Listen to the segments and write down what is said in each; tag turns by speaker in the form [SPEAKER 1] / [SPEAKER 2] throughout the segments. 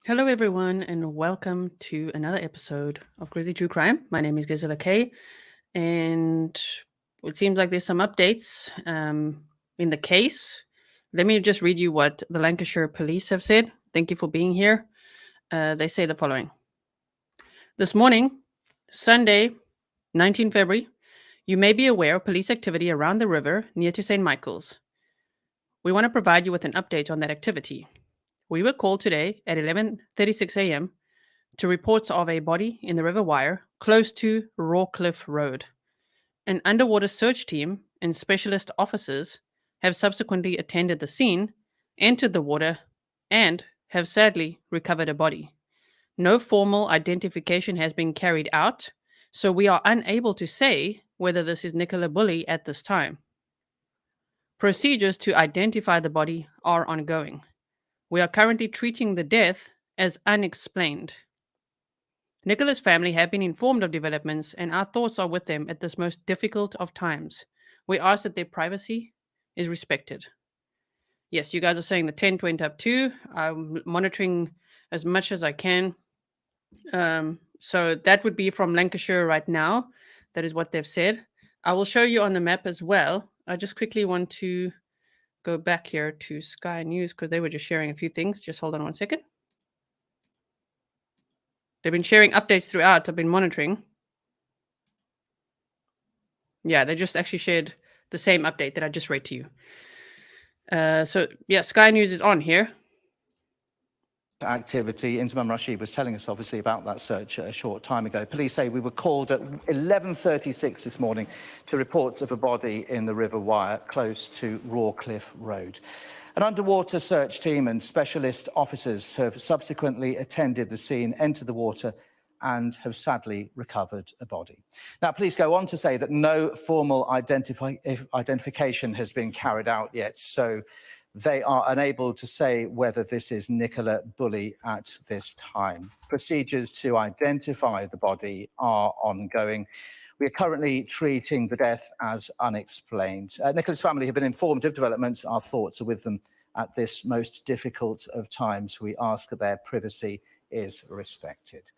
[SPEAKER 1] Hello, everyone, and welcome to another episode of Grizzly True Crime. My name is Gisela K, and it seems like there's some updates in the case. Let me just read you what the Lancashire police have said. Thank you for being here. They say the following: This morning, Sunday, 19 February, you may be aware of police activity around the river near to St. Michael's. We want to provide you with an update on that activity. We were called today at 11:36 a.m. to reports of a body in the River Wyre close to Rawcliffe Road. An underwater search team and specialist officers have subsequently attended the scene, entered the water, and have sadly recovered a body. No formal identification has been carried out, so we are unable to say whether this is Nicola Bulley at this time. Procedures to identify the body are ongoing. We are currently treating the death as unexplained. Nicola's family have been informed of developments, and our thoughts are with them at this most difficult of times. We ask that their privacy is respected. Yes, you guys are saying the tent went up too. I'm monitoring as much as I can. So that would be from Lancashire right now. That is what they've said. I will show you on the map as well. I just quickly want to go back here to Sky News because they were just sharing a few things. Just hold on one second. They've been sharing updates throughout. I've been monitoring. Yeah, they just actually shared the same update that I just read to you. So yeah, Sky News is on here.
[SPEAKER 2] Activity. Inzamam Rashid was telling us obviously about that search a short time ago. Police say we were called at 11:36 this morning to reports of a body in the River Wyre close to Rawcliffe Road. An underwater search team and specialist officers have subsequently attended the scene, entered the water and have sadly recovered a body. Now, police go on to say that no formal identification has been carried out yet, so they are unable to say whether this is Nicola Bulley at this time. Procedures to identify the body are ongoing. We are currently treating the death as unexplained. Nicola's family have been informed of developments. Our thoughts are with them at this most difficult of times. We ask that their privacy is respected.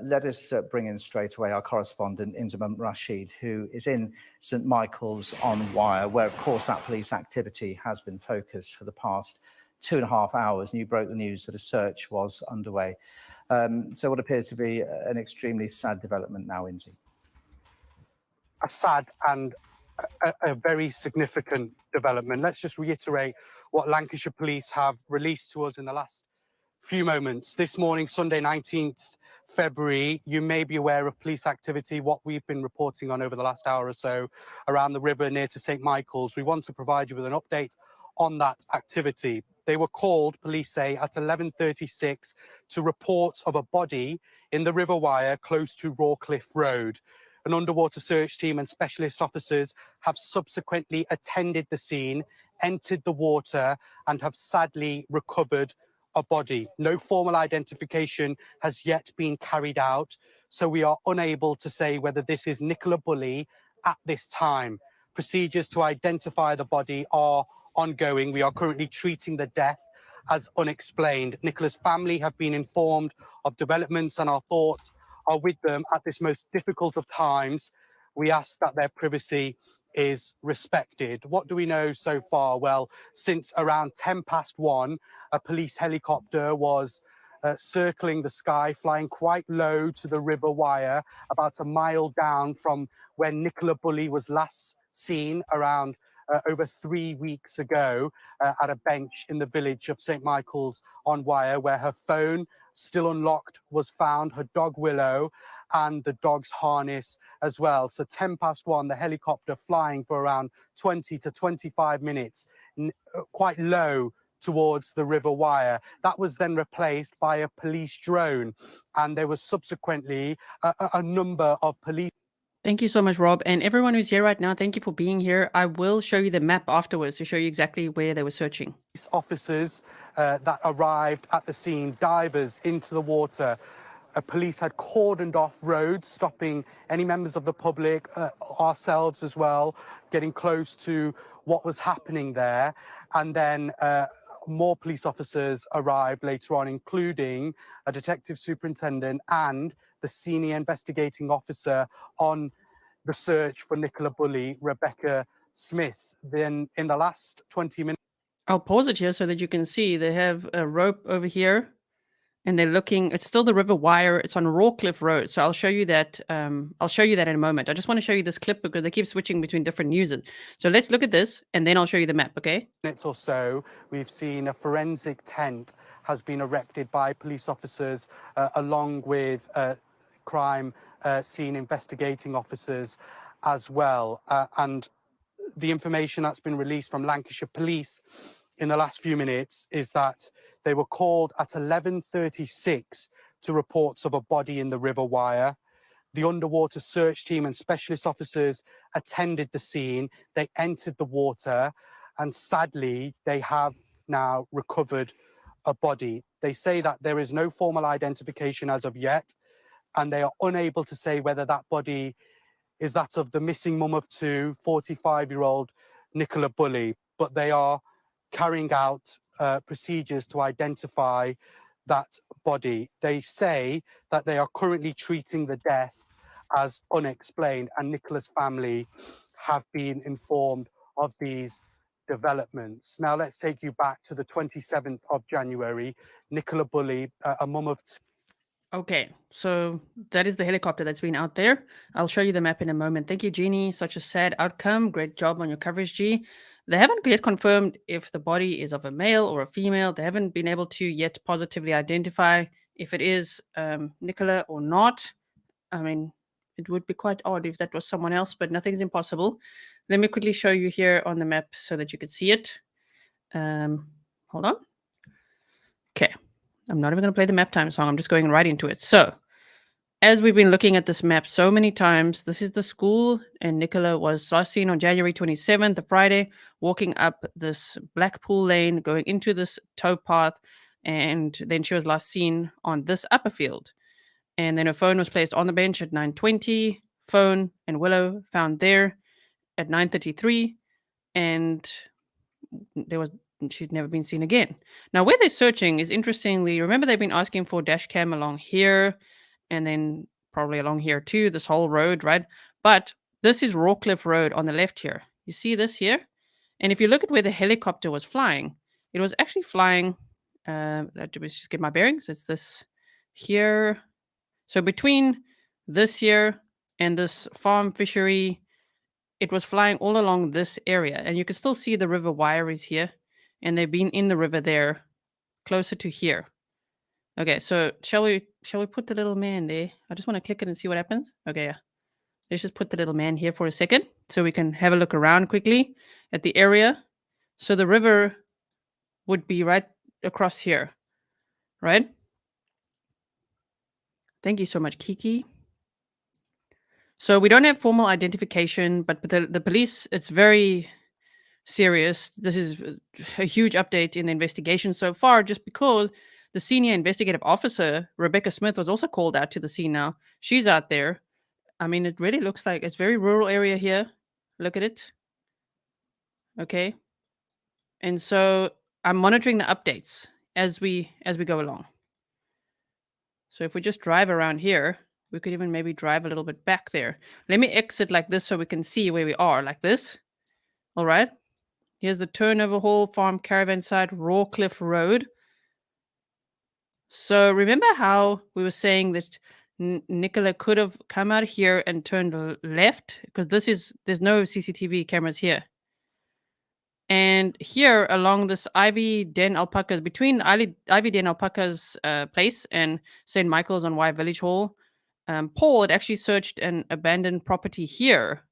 [SPEAKER 2] Let us bring in straight away our correspondent, Inzamam Rashid, who is in St Michael's on Wyre, where, of course, that police activity has been focused for the past 2.5 hours. And you broke the news that a search was underway. So what appears to be an extremely sad development now, Inzi.
[SPEAKER 3] A sad and a very significant development. Let's just reiterate what Lancashire Police have released to us in the last few moments. This morning, Sunday 19th February, you may be aware of police activity, what we've been reporting on over the last hour or so around the river near to St Michael's. We want to provide you with an update on that activity. They were called, police say, at 11:36 to reports of a body in the River Wyre close to Rawcliffe Road. An underwater search team and specialist officers have subsequently attended the scene, entered the water and have sadly recovered a body. No formal identification has yet been carried out, so we are unable to say whether this is Nicola Bulley at this time. Procedures to identify the body are ongoing. We are currently treating the death as unexplained. Nicola's family have been informed of developments and our thoughts are with them at this most difficult of times. We ask that their privacy is respected. What do we know so far? Well, since around 1:10 a police helicopter was circling the sky, flying quite low to the River Wyre, about a mile down from where Nicola Bulley was last seen around over 3 weeks ago at a bench in the village of St Michael's on Wyre, where her phone, still unlocked, was found, her dog Willow, and the dog's harness as well. So 1:10, the helicopter flying for around 20 to 25 minutes, quite low towards the River Wyre. That was then replaced by a police drone, and there was subsequently a number of police.
[SPEAKER 1] Thank you so much, Rob. And everyone who's here right now, thank you for being here. I will show you the map afterwards to show you exactly where they were searching.
[SPEAKER 3] Officers that arrived at the scene, divers into the water. Police had cordoned off roads, stopping any members of the public, ourselves as well, getting close to what was happening there. And then more police officers arrived later on, including a detective superintendent and the senior investigating officer on the search for Nicola Bulley, Rebecca Smith. Then in the last 20 minutes,
[SPEAKER 1] I'll pause it here so that you can see they have a rope over here and they're looking. It's still the River Wyre. It's on Rawcliffe Road. So I'll show you that. I'll show you that in a moment. I just want to show you this clip because they keep switching between different news. So let's look at this and then I'll show you the map, okay?
[SPEAKER 3] minutes or so, we've seen a forensic tent has been erected by police officers along with crime scene investigating officers as well. And the information that's been released from Lancashire Police in the last few minutes is that they were called at 11:36 to reports of a body in the River Wyre. The underwater search team and specialist officers attended the scene. They entered the water, and sadly, they have now recovered a body. They say that there is no formal identification as of yet, and they are unable to say whether that body is that of the missing mum of two, 45-year-old Nicola Bulley, but they are carrying out procedures to identify that body. They say that they are currently treating the death as unexplained, and Nicola's family have been informed of these developments. Now let's take you back to the 27th of January. Nicola Bulley, a mum of two.
[SPEAKER 1] Okay, so that is the helicopter that's been out there. I'll show you the map in a moment. Thank you, Jeannie. Such a sad outcome. Great job on your coverage, G. They haven't yet confirmed if the body is of a male or a female. They haven't been able to yet positively identify if it is Nicola or not. I mean, it would be quite odd if that was someone else, but nothing's impossible. Let me quickly show you here on the map so that you can see it. Hold on. Okay. I'm not even going to play the map time song. I'm just going right into it. So, as we've been looking at this map so many times, this is the school, and Nicola was last seen on January 27th, the Friday, walking up this Blackpool lane, going into this towpath, and then she was last seen on this upper field. And then her phone was placed on the bench at 9:20. Phone and Willow found there at 9:33, and she'd never been seen again. Now, where they're searching is interestingly, remember they've been asking for dash cam along here and then probably along here too, this whole road, right? But this is Rawcliffe Road on the left here. You see this here? And if you look at where the helicopter was flying, it was actually flying, let me just get my bearings. It's this here. So between this here and this farm fishery, it was flying all along this area. And you can still see the River Wyre is here. And they've been in the river there, closer to here. Okay, so shall we put the little man there? I just want to click it and see what happens. Okay, yeah. Let's just put the little man here for a second so we can have a look around quickly at the area. So the river would be right across here, right? Thank you so much, Kiki. So we don't have formal identification, but the police, it's very serious. This is a huge update in the investigation so far, just because the senior investigative officer, Rebecca Smith, was also called out to the scene now. She's out there. I mean, it really looks like it's very rural area here. Look at it. Okay. And so I'm monitoring the updates as we go along. So if we just drive around here, we could even maybe drive a little bit back there. Let me exit like this so we can see where we are, like this. All right. Here's the Turnover Hall Farm Caravan Site, Rawcliffe Road. So remember how we were saying that Nicola could have come out here and turned left? Because there's no CCTV cameras here. And here along this Ivy Den Alpacas, between Ivy Den Alpacas place and St. Michael's on Wyre Village Hall, Paul had actually searched an abandoned property here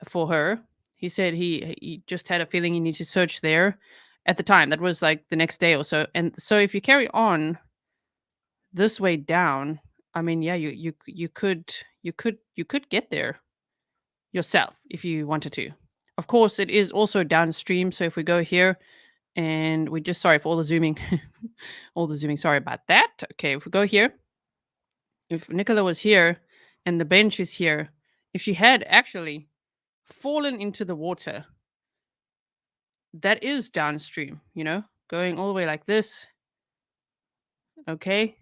[SPEAKER 1] for her. He said he just had a feeling he needs to search there at the time. That was like the next day or so. And so if you carry on this way down, I mean, yeah, you could get there yourself if you wanted to. Of course, it is also downstream. So if we go here and we just, sorry for all the zooming, sorry about that. Okay, if we go here, if Nicola was here and the bench is here, if she had actually fallen into the water, that is downstream, you know? going all the way like this. Okay.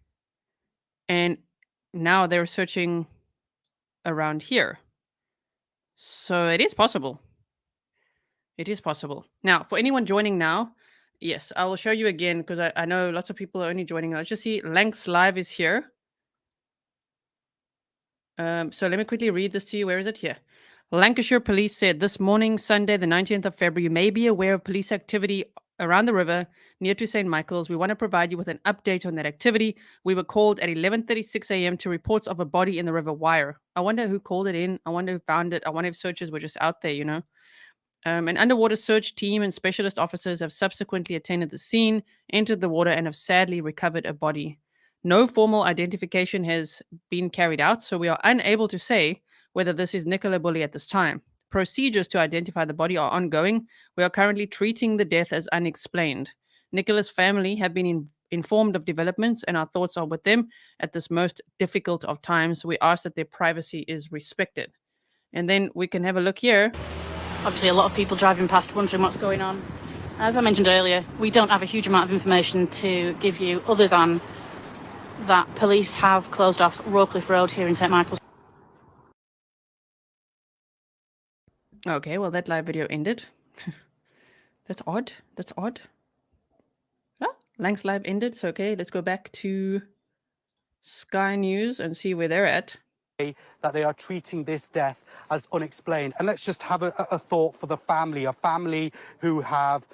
[SPEAKER 1] And now they're searching around here. So it is possible. It is possible. Now, for anyone joining now, yes, I will show you again because I know lots of people are only joining. Let's just see. Lancs Live is here. So let me quickly read this to you. Where is it? Here. Lancashire police said this morning, Sunday, the 19th of February, you may be aware of police activity around the river near to St. Michael's. We want to provide you with an update on that activity. We were called at 11:36 a.m. to reports of a body in the River Wyre. I wonder who called it in. I wonder who found it. I wonder if searchers were just out there, you know. An underwater search team and specialist officers have subsequently attended the scene, entered the water, and have sadly recovered a body. No formal identification has been carried out, so we are unable to say whether this is Nicola Bulley at this time. Procedures to identify the body are ongoing. We are currently treating the death as unexplained. Nicola's family have been informed of developments, and our thoughts are with them at this most difficult of times. We ask that their privacy is respected. And then we can have a look here.
[SPEAKER 4] Obviously, a lot of people driving past wondering what's going on. As I mentioned earlier, we don't have a huge amount of information to give you other than that police have closed off Rawcliffe Road here in St. Michael's.
[SPEAKER 1] Okay, well, that live video ended. That's odd. That's odd. Ah, Lancs Live ended. So, okay, let's go back to Sky News and see where they're at.
[SPEAKER 3] That they are treating this death as unexplained. And let's just have a thought for the family, a family who have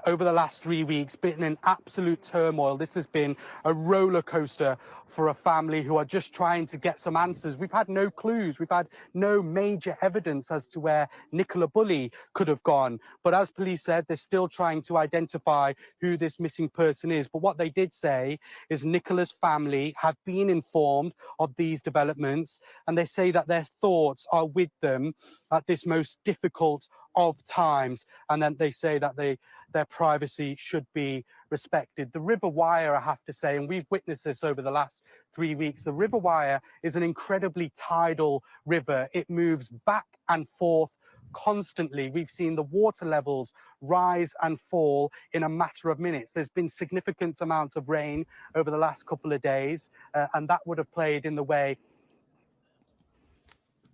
[SPEAKER 3] over the last 3 weeks been in absolute turmoil. This has been a roller coaster for a family who are just trying to get some answers. We've had no clues. We've had no major evidence as to where Nicola Bulley could have gone. But as police said, they're still trying to identify who this missing person is. But what they did say is Nicola's family have been informed of these developments, and they say that their thoughts are with them at this most difficult of times, and then they say that their privacy should be respected. The River Wyre, I have to say, and we've witnessed this over the last 3 weeks, the River Wyre is an incredibly tidal river. It moves back and forth constantly. We've seen the water levels rise and fall in a matter of minutes. There's been significant amounts of rain over the last couple of days, and that would have played in the way.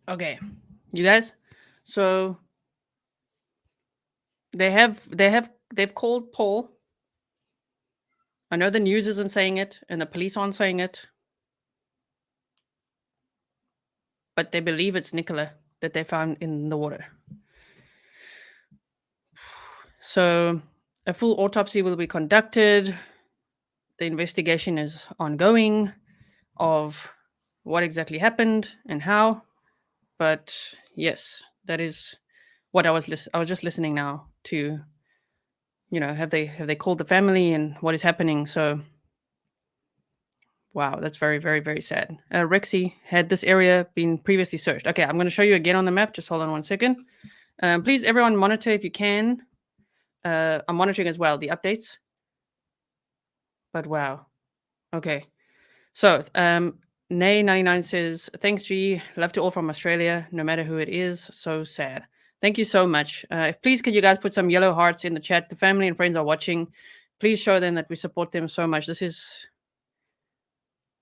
[SPEAKER 1] Okay, you guys, so they've called Paul. I know the news isn't saying it and the police aren't saying it, but they believe it's Nicola that they found in the water. So a full autopsy will be conducted. The investigation is ongoing of what exactly happened and how. But yes, that is what I was just listening now to, you know, have they called the family and what is happening? So wow, that's very, very, very sad. Rexy, had this area been previously searched? Okay, I'm going to show you again on the map. Just hold on 1 second. Please, everyone, monitor if you can. I'm monitoring as well the updates. But wow. Okay. So, Nay99 says, thanks, G. Love to all from Australia, no matter who it is. So sad. Thank you so much. Please, could you guys put some yellow hearts in the chat? The family and friends are watching. Please show them that we support them so much. This is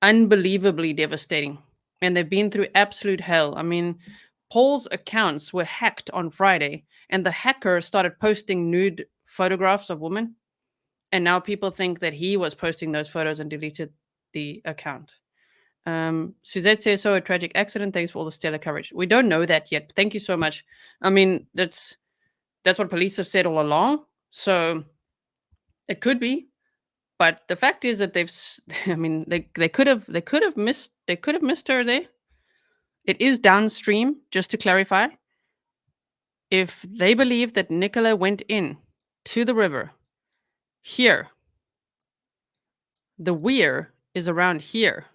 [SPEAKER 1] unbelievably devastating. And they've been through absolute hell. I mean, Paul's accounts were hacked on Friday, and the hacker started posting nude photographs of women. And now people think that he was posting those photos and deleted the account. Suzette says, so a tragic accident. Thanks for all the stellar coverage. We don't know that yet. Thank you so much. I mean, that's what police have said all along. So it could be, but the fact is that I mean, they could have missed her there. It is downstream, just to clarify. If they believe that Nicola went in to the river here, the weir is around here.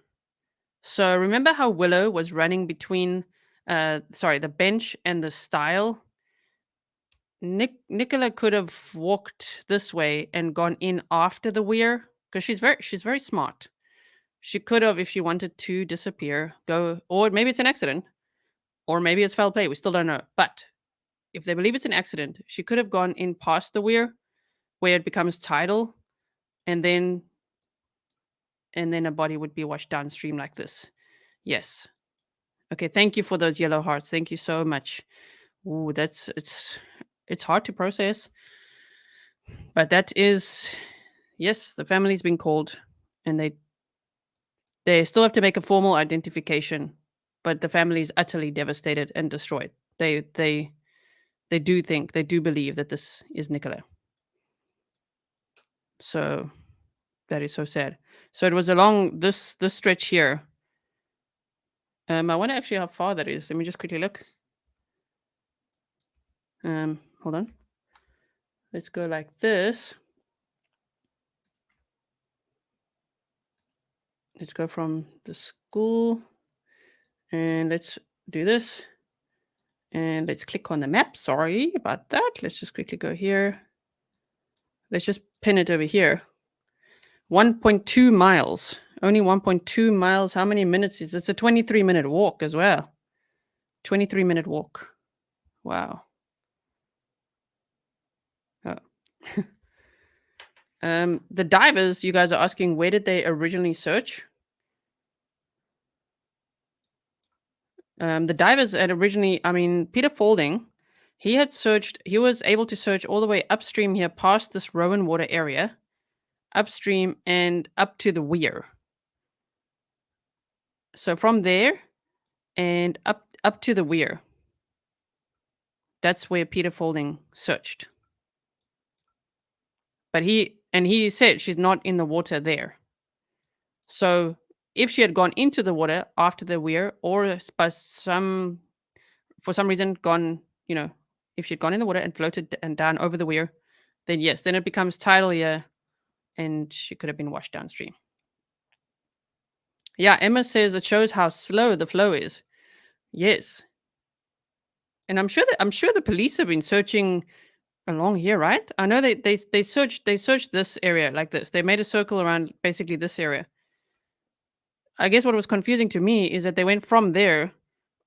[SPEAKER 1] So remember how Willow was running between, the bench and the stile? Nicola could have walked this way and gone in after the weir because she's very smart. She could have, if she wanted to disappear, or maybe it's an accident, or maybe it's foul play. We still don't know. But if they believe it's an accident, she could have gone in past the weir where it becomes tidal, and then a body would be washed downstream like this. Yes. Okay, thank you for those yellow hearts. Thank you so much. Ooh, it's hard to process. But that is, yes, the family's been called, and they still have to make a formal identification, but the family is utterly devastated and destroyed. They do believe that this is Nicola. So that is so sad. So it was along this stretch here. I wonder actually how far that is. Let me just quickly look. Hold on. Let's go like this. Let's go from the school, and let's do this. And let's click on the map. Sorry about that. Let's just quickly go here. Let's just pin it over here. 1.2 miles. Only 1.2 miles. How many minutes is it? It's a 23-minute walk as well. 23-minute walk. Wow. Oh. The divers, you guys are asking, where did they originally search? The divers had originally, Peter Faulding, he was able to search all the way upstream here past this Rowan Water area, upstream and up to the weir. So from there and up to the weir. That's where Peter Faulding searched. But he said she's not in the water there. So if she had gone into the water after the weir, or for some reason gone, if she'd gone in the water and floated and down over the weir, then yes, then it becomes tidal here, and she could have been washed downstream. Yeah, Emma says it shows how slow the flow is. Yes. And I'm sure the police have been searching along here, right? I know they searched this area like this. They made a circle around basically this area. I guess what was confusing to me is that they went from there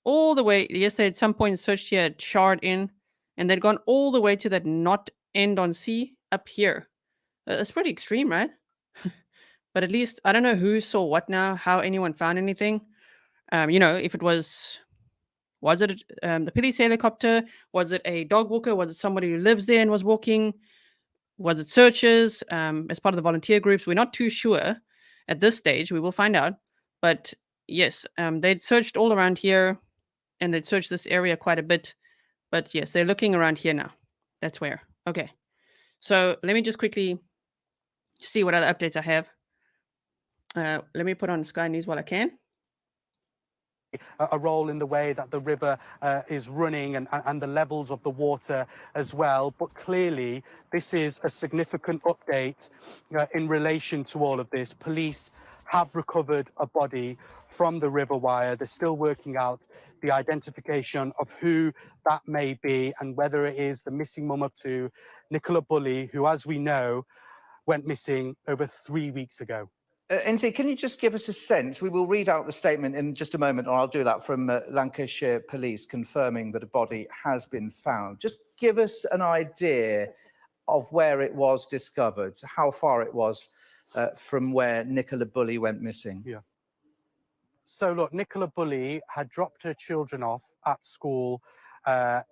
[SPEAKER 1] all the way. Yes, they at some point searched here, Shard in, and they'd gone all the way to that not end on C up here. That's pretty extreme, right? But at least I don't know who saw what now, how anyone found anything. If it was it the police helicopter? Was it a dog walker? Was it somebody who lives there and was walking? Was it searchers as part of the volunteer groups? We're not too sure at this stage. We will find out. But yes, they'd searched all around here, and they'd searched this area quite a bit. But yes, they're looking around here now. That's where. Okay. So let me just quickly see what other updates I have. Let me put on Sky News while I can.
[SPEAKER 3] A role in the way that the river is running and the levels of the water as well. But clearly, this is a significant update in relation to all of this. Police have recovered a body from the River Wyre. They're still working out the identification of who that may be and whether it is the missing mum of two, Nicola Bulley, who, as we know, went missing over 3 weeks ago.
[SPEAKER 2] Inti, can you just give us a sense? We will read out the statement in just a moment, or I'll do that, from Lancashire Police confirming that a body has been found. Just give us an idea of where it was discovered, how far it was from where Nicola Bulley went missing.
[SPEAKER 3] Yeah. So look, Nicola Bulley had dropped her children off at school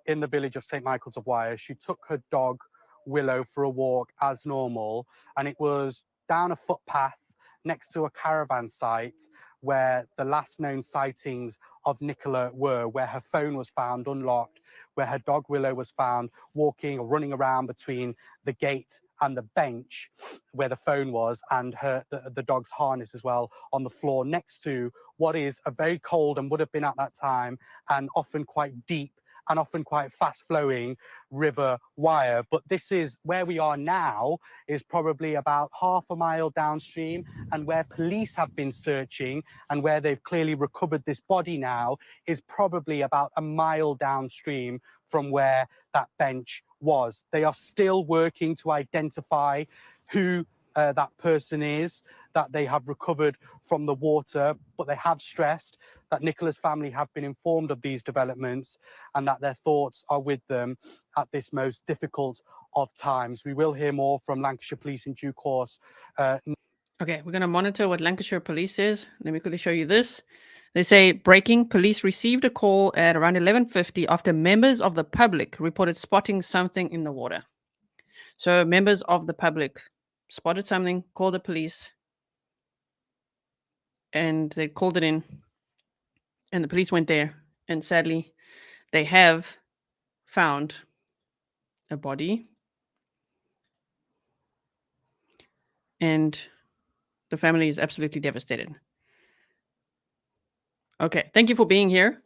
[SPEAKER 3] in the village of St Michael's of Wyre. She took her dog Willow for a walk as normal, and it was down a footpath next to a caravan site where the last known sightings of Nicola were, where her phone was found unlocked, where her dog Willow was found walking or running around between the gate and the bench where the phone was, and the dog's harness as well on the floor next to what is a very cold, and would have been at that time, and often quite deep and often quite fast-flowing River Wyre. But this is where we are now, is probably about half a mile downstream, and where police have been searching and where they've clearly recovered this body now is probably about a mile downstream from where that bench was. They are still working to identify who that person is that they have recovered from the water, but they have stressed that Nicola's family have been informed of these developments and that their thoughts are with them at this most difficult of times. We will hear more from Lancashire Police in due course.
[SPEAKER 1] Okay, we're going to monitor what Lancashire Police says. Let me quickly show you this. They say, breaking, police received a call at around 11:50 after members of the public reported spotting something in the water. So members of the public spotted something, called the police, and they called it in, and the police went there, and sadly, they have found a body, and the family is absolutely devastated. Okay, thank you for being here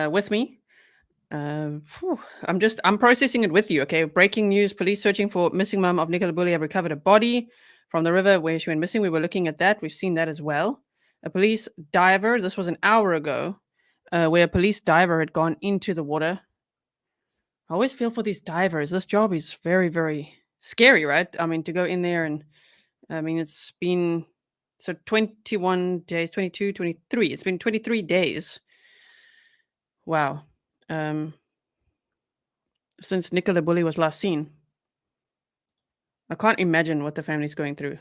[SPEAKER 1] with me. I'm processing it with you. Okay, breaking news: police searching for missing mum of Nicola Bulley have recovered a body from the river where she went missing. We were looking at that. We've seen that as well. A police diver. This was an hour ago, where a police diver had gone into the water. I always feel for these divers. This job is very, very scary, right? I mean, to go in there and, I mean, it's been 21 days, 22, 23. It's been 23 days. Wow. Since Nicola Bulley was last seen. I can't imagine what the family's going through.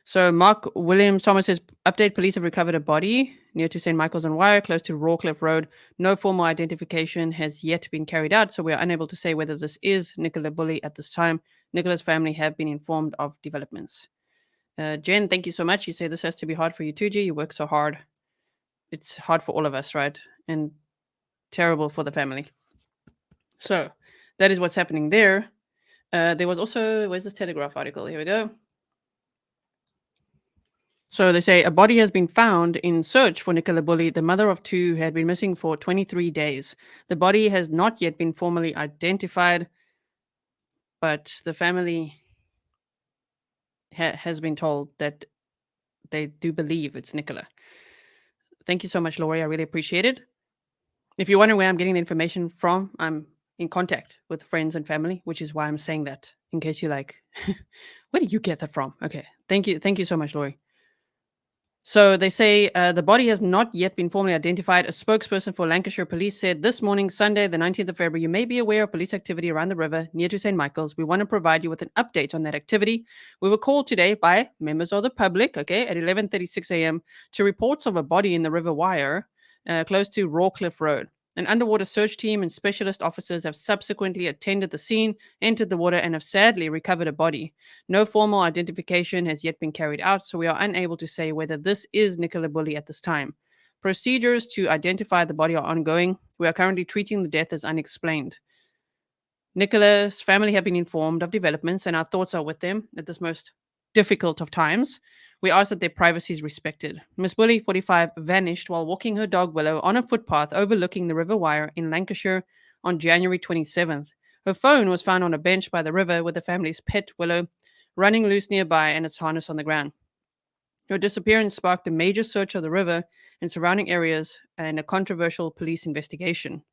[SPEAKER 1] So Mark Williams Thomas says, update, police have recovered a body near to St. Michael's on Wyre, close to Rawcliffe Road. No formal identification has yet been carried out, so we are unable to say whether this is Nicola Bulley at this time. Nicola's family have been informed of developments. Jen, thank you so much. You say this has to be hard for you too, G. You work so hard. It's hard for all of us, right? And terrible for the family. So that is what's happening there. There was also, where's this Telegraph article? Here we go. So they say a body has been found in search for Nicola Bulley, the mother of two who had been missing for 23 days. The body has not yet been formally identified, but the family has been told that they do believe it's Nicola. Thank you so much, Laurie. I really appreciate it. If you're wondering where I'm getting the information from, I'm in contact with friends and family, which is why I'm saying that, in case you're like, where did you get that from? Okay, thank you. Thank you so much, Laurie. So they say the body has not yet been formally identified. A spokesperson for Lancashire Police said this morning, Sunday, the 19th of February, you may be aware of police activity around the river near to St. Michael's. We want to provide you with an update on that activity. We were called today by members of the public, okay, at 11:36 a.m. to reports of a body in the River Wyre, close to Rawcliffe Road. An underwater search team and specialist officers have subsequently attended the scene, entered the water, and have sadly recovered a body. No formal identification has yet been carried out, so we are unable to say whether this is Nicola Bulley at this time. Procedures to identify the body are ongoing. We are currently treating the death as unexplained. Nicola's family have been informed of developments, and our thoughts are with them at this most difficult of times. We ask that their privacy is respected. Miss Bulley, 45, vanished while walking her dog Willow on a footpath overlooking the River Wyre in Lancashire on January 27th. Her phone was found on a bench by the river with the family's pet Willow running loose nearby and its harness on the ground. Her disappearance sparked a major search of the river and surrounding areas and a controversial police investigation.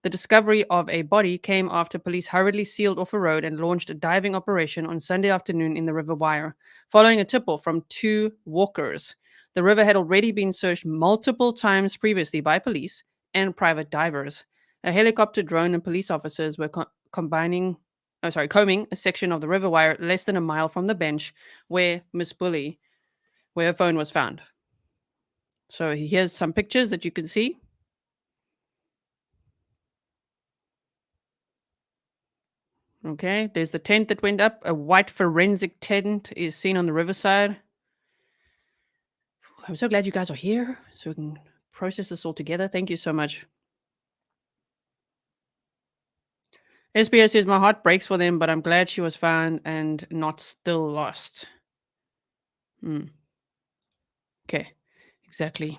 [SPEAKER 1] The discovery of a body came after police hurriedly sealed off a road and launched a diving operation on Sunday afternoon in the River Wyre, following a tip-off from two walkers. The river had already been searched multiple times previously by police and private divers. A helicopter, drone, and police officers were combing a section of the River Wyre less than a mile from the bench where Miss Bulley, where her phone was found. So here's some pictures that you can see. Okay, there's the tent that went up. A white forensic tent is seen on the riverside. I'm so glad you guys are here so we can process this all together. Thank you so much. SBS says, my heart breaks for them, but I'm glad she was found and not still lost. Okay, exactly.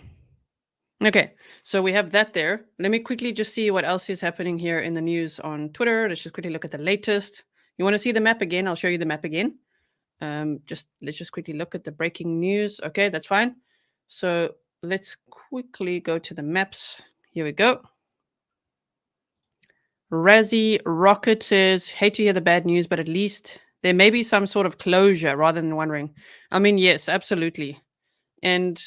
[SPEAKER 1] Okay, so we have that there. Let me quickly just see what else is happening here in the news on Twitter. Let's just quickly look at the latest. You want to see the map again? I'll show you the map again. Let's just quickly look at the breaking news. Okay, that's fine. So let's quickly go to the maps. Here we go. Razzie Rocket says, hate to hear the bad news, but at least there may be some sort of closure rather than wondering. I mean, yes, absolutely. And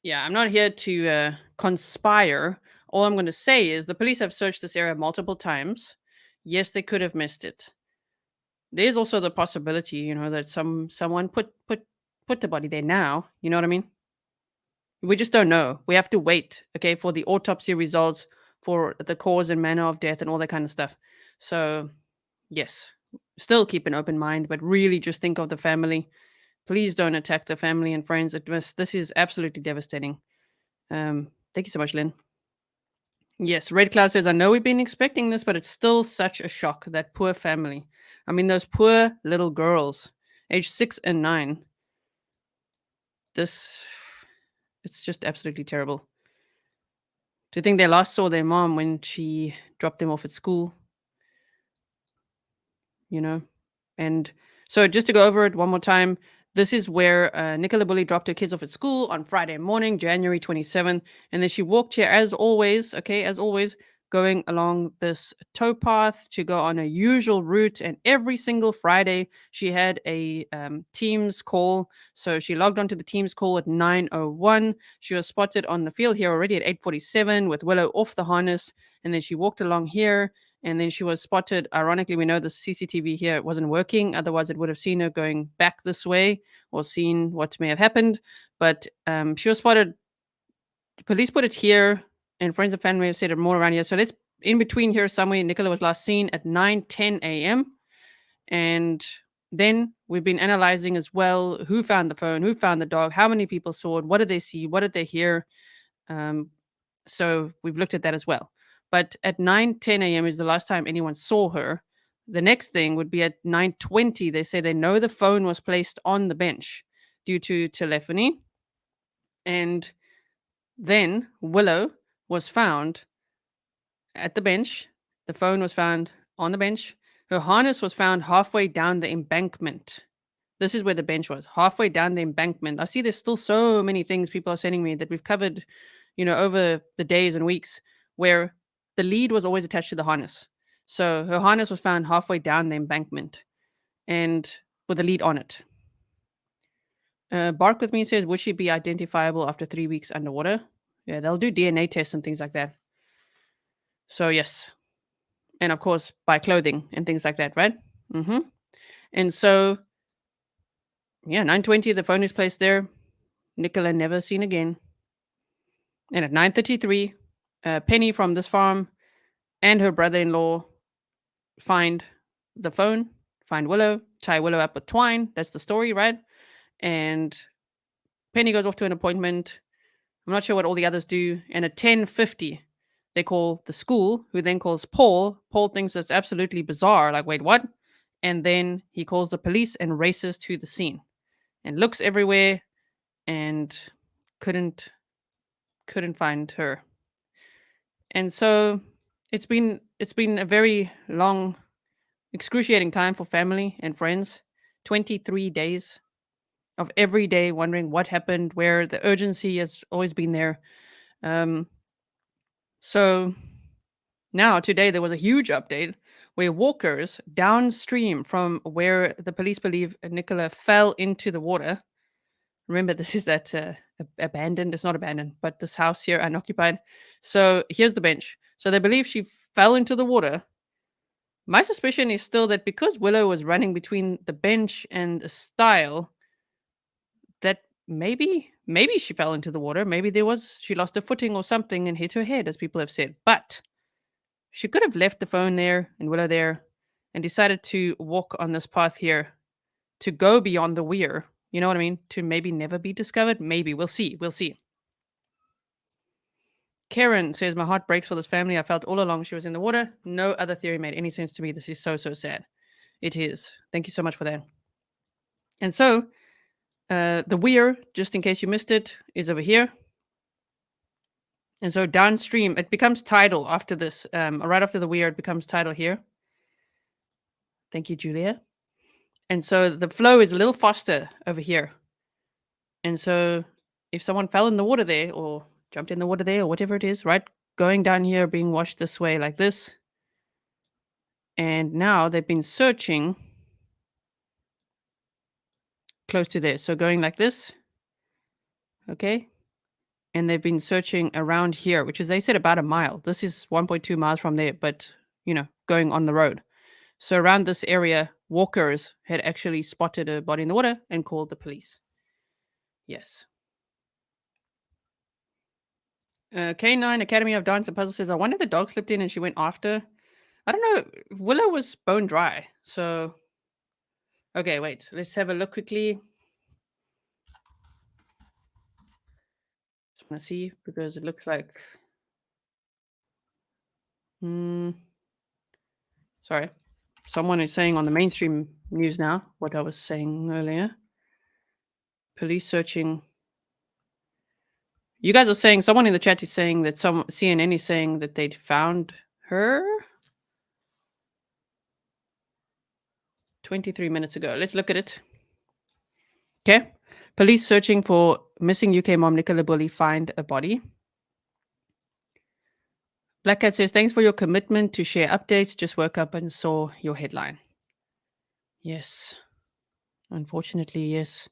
[SPEAKER 1] yeah, I'm not here to conspire. All I'm going to say is the police have searched this area multiple times. Yes, they could have missed it. There's also the possibility, you know, that someone put the body there now. You know what I mean? We just don't know. We have to wait, okay, for the autopsy results, for the cause and manner of death, and all that kind of stuff. So, yes, still keep an open mind, but really just think of the family. Please don't attack the family and friends. This is absolutely devastating. Thank you so much, Lynn. Yes, Red Cloud says, I know we've been expecting this, but it's still such a shock. That poor family. I mean, those poor little girls, age 6 and 9. It's just absolutely terrible. To think they last saw their mom when she dropped them off at school, you know? And so just to go over it one more time, this is where Nicola Bulley dropped her kids off at school on Friday morning, January 27th. And then she walked here as always, okay, as always, going along this towpath to go on a usual route. And every single Friday, she had a Teams call. So she logged onto the Teams call at 9:01. She was spotted on the field here already at 8:47 with Willow off the harness. And then she walked along here. And then she was spotted. Ironically, we know the CCTV here wasn't working. Otherwise, it would have seen her going back this way or seen what may have happened. But she was spotted. The police put it here, and friends and family have said it more around here. So let's in between here somewhere. Nicola was last seen at 9:10 a.m. And then we've been analyzing as well who found the phone, who found the dog, how many people saw it, what did they see, what did they hear. So we've looked at that as well. But at 9:10 a.m. is the last time anyone saw her. The next thing would be at 9:20. They say they know the phone was placed on the bench due to telephony. And then Willow was found at the bench. The phone was found on the bench. Her harness was found halfway down the embankment. This is where the bench was, halfway down the embankment. I see there's still so many things people are sending me that we've covered, you know, over the days and weeks where the lead was always attached to the harness. So her harness was found halfway down the embankment and with a lead on it. Bark with me says, would she be identifiable after 3 weeks underwater? Yeah, they'll do DNA tests and things like that. So yes. And of course, by clothing and things like that, right? Mm-hmm. And so, yeah, 9:20, the phone is placed there. Nicola never seen again. And at 9:33, Penny from this farm and her brother-in-law find the phone, find Willow, tie Willow up with twine. That's the story, right? And Penny goes off to an appointment. I'm not sure what all the others do. And at 10:50, they call the school, who then calls Paul. Paul thinks it's absolutely bizarre. Like, wait, what? And then he calls the police and races to the scene and looks everywhere and couldn't find her. And so it's been a very long, excruciating time for family and friends. 23 days of every day wondering what happened, where the urgency has always been there. So now today there was a huge update where walkers downstream from where the police believe Nicola fell into the water. Remember, this is that abandoned, it's not abandoned, but this house here unoccupied. So here's the bench. So they believe she fell into the water. My suspicion is still that because Willow was running between the bench and the stile, that maybe she fell into the water. Maybe she lost her footing or something and hit her head, as people have said. But she could have left the phone there and Willow there and decided to walk on this path here to go beyond the weir. You know what I mean? To maybe never be discovered. Maybe. We'll see. We'll see. Karen says, my heart breaks for this family. I felt all along she was in the water. No other theory made any sense to me. This is so, so sad. It is. Thank you so much for that. And so, the weir, just in case you missed it, is over here. And so downstream, it becomes tidal after this. Right after the weir, it becomes tidal here. Thank you, Julia. And so the flow is a little faster over here. And so if someone fell in the water there or jumped in the water there or whatever it is, right? Going down here, being washed this way like this. And now they've been searching close to there. So going like this. Okay. And they've been searching around here, which is, they said, about a mile. This is 1.2 miles from there, but, going on the road. So around this area, walkers had actually spotted a body in the water and called the police. Yes. K9 Academy of Dance and Puzzle says, I wonder if the dog slipped in and she went after. I don't know. Willow was bone dry. So, okay, wait. Let's have a look quickly. Just want to see, because it looks like... Sorry. Someone is saying on the mainstream news now what I was saying earlier. Police searching. You guys are saying, someone in the chat is saying that CNN is saying that they'd found her 23 minutes ago. Let's look at it. Okay. Police searching for missing UK mom Nicola Bulley find a body. Black Cat says, thanks for your commitment to share updates. Just woke up and saw your headline. Yes. Unfortunately, yes.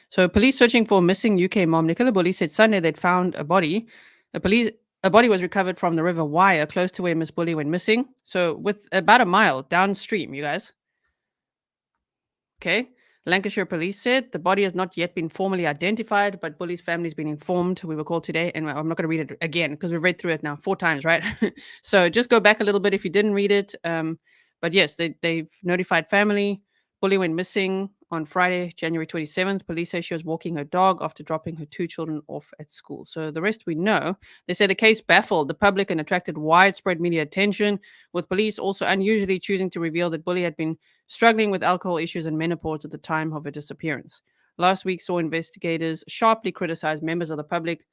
[SPEAKER 1] So police searching for missing UK mom Nicola Bulley said Sunday they'd found a body. A body was recovered from the River Wyre, close to where Miss Bulley went missing. So with about a mile downstream, you guys. Okay. Lancashire police said the body has not yet been formally identified, but Bulley's family has been informed. We were called today, and I'm not going to read it again because we've read through it now 4 times, right? So just go back a little bit if you didn't read it. But yes, they've notified family. Bulley went missing on Friday, January 27th. Police say she was walking her dog after dropping her 2 children off at school. So the rest we know. They say the case baffled the public and attracted widespread media attention, with police also unusually choosing to reveal that Bulley had been struggling with alcohol issues and menopause at the time of her disappearance. Last week saw investigators sharply criticize members of the public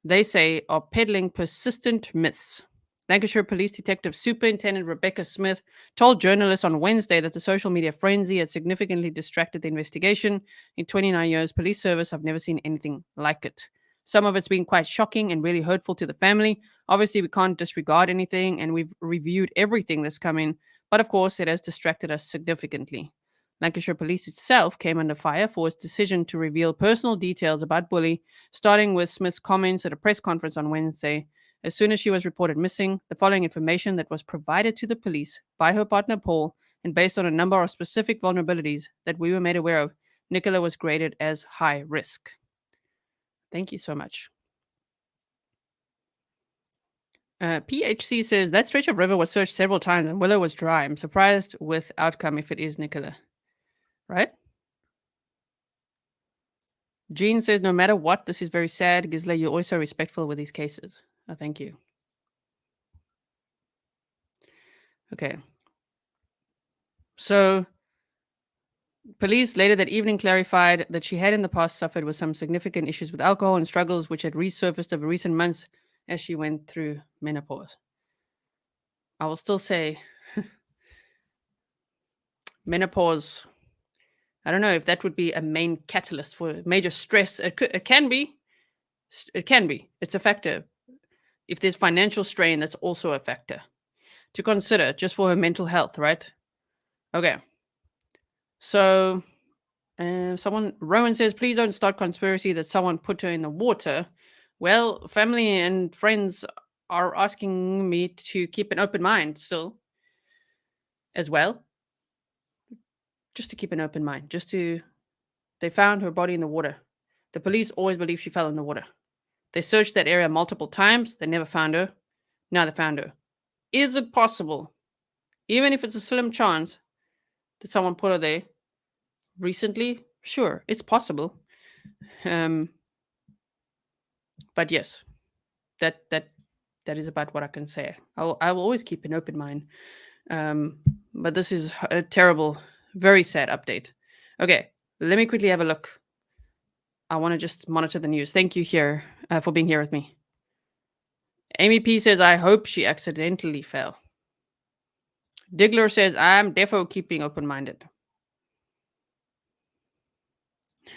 [SPEAKER 1] they say are peddling persistent myths. Lancashire Police Detective Superintendent Rebecca Smith told journalists on Wednesday that the social media frenzy had significantly distracted the investigation. In 29 years, police service have never seen anything like it. Some of it's been quite shocking and really hurtful to the family. Obviously, we can't disregard anything, and we've reviewed everything that's come in, but of course, it has distracted us significantly. Lancashire Police itself came under fire for its decision to reveal personal details about Bulley, starting with Smith's comments at a press conference on Wednesday. As soon as she was reported missing, the following information that was provided to the police by her partner Paul, and based on a number of specific vulnerabilities that we were made aware of, Nicola was graded as high risk. Thank you so much. PHC says, that stretch of river was searched several times and Willow was dry. I'm surprised with outcome if it is Nicola. Right? Jean says, no matter what, this is very sad. Gisela, you're always so respectful with these cases. Oh, thank you. Okay. So, police later that evening clarified that she had in the past suffered with some significant issues with alcohol and struggles which had resurfaced over recent months as she went through menopause. I will still say menopause, I don't know if that would be a main catalyst for major stress. It can be. It can be. It's a factor. If there's financial strain, that's also a factor to consider just for her mental health, right? Okay. So, Rowan says, please don't start conspiracy that someone put her in the water. Well, family and friends are asking me to keep an open mind still as well. Just to keep an open mind. They found her body in the water. The police always believe she fell in the water. They searched that area multiple times. They never found her. Now they found her. Is it possible, even if it's a slim chance, that someone put her there recently? Sure, it's possible. But yes, that is about what I can say. I will always keep an open mind. But this is a terrible, very sad update. Okay, let me quickly have a look. I want to just monitor the news. Thank you here for being here with me. Amy P says, I hope she accidentally fell. Diggler says, I'm defo keeping open-minded.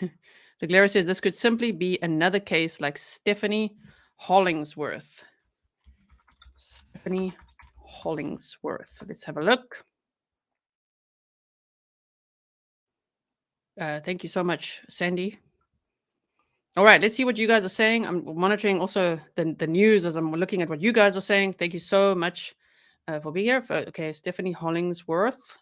[SPEAKER 1] The Glare says, this could simply be another case like Stephanie Hollingsworth. Stephanie Hollingsworth. Let's have a look. Thank you so much, Sandy. All right, let's see what you guys are saying. I'm monitoring also the news as I'm looking at what you guys are saying. Thank you so much for being here. Okay, Stephanie Hollingsworth.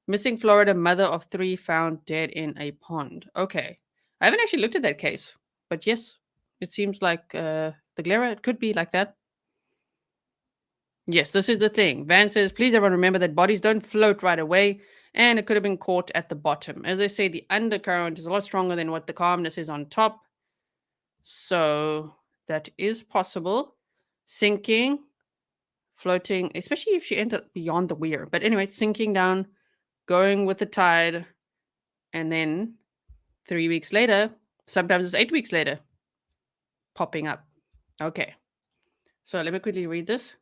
[SPEAKER 1] Missing Florida mother of 3 found dead in a pond. Okay. I haven't actually looked at that case. But yes, it seems like the Glera, it could be like that. Yes, this is the thing. Van says, please everyone remember that bodies don't float right away and it could have been caught at the bottom. As they say, the undercurrent is a lot stronger than what the calmness is on top. So that is possible. Sinking, floating, especially if you enter beyond the weir. But anyway, sinking down, going with the tide, and then 3 weeks later, sometimes it's 8 weeks later, popping up. Okay. So let me quickly read this.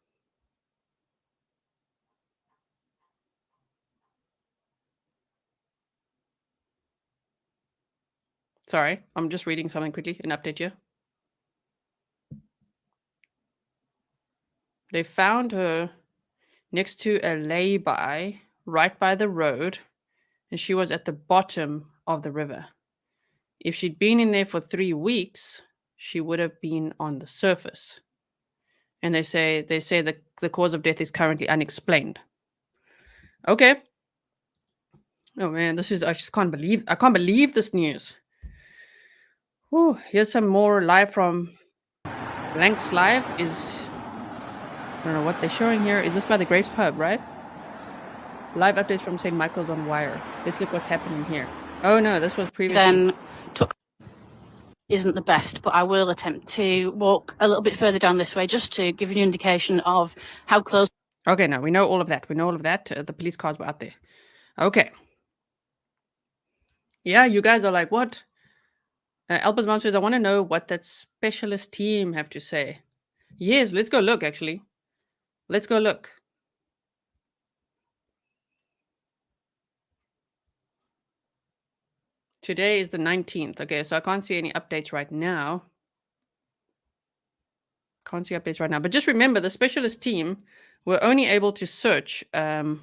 [SPEAKER 1] Sorry, I'm just reading something quickly, an update here. They found her next to a lay-by right by the road, and she was at the bottom of the river. If she'd been in there for 3 weeks, she would have been on the surface. And they say that the cause of death is currently unexplained. Okay. Oh man, this is I can't believe this news. Oh, here's some more live from Blank's Live. I don't know what they're showing here. Is this by the Grapes Pub, right? Live updates from St. Michael's on Wyre. Let's look what's happening here. Oh no, this was previously.
[SPEAKER 4] Then took isn't the best, but I will attempt to walk a little bit further down this way just to give you an indication of how close.
[SPEAKER 1] Okay, no, we know all of that. The police cars were out there. Okay. Yeah, you guys are like, what? Alba's mom says, I want to know what that specialist team have to say. Yes, let's go look, actually. Let's go look. Today is the 19th. Okay, so I can't see any updates right now. Can't see updates right now. But just remember, the specialist team were only able to search. They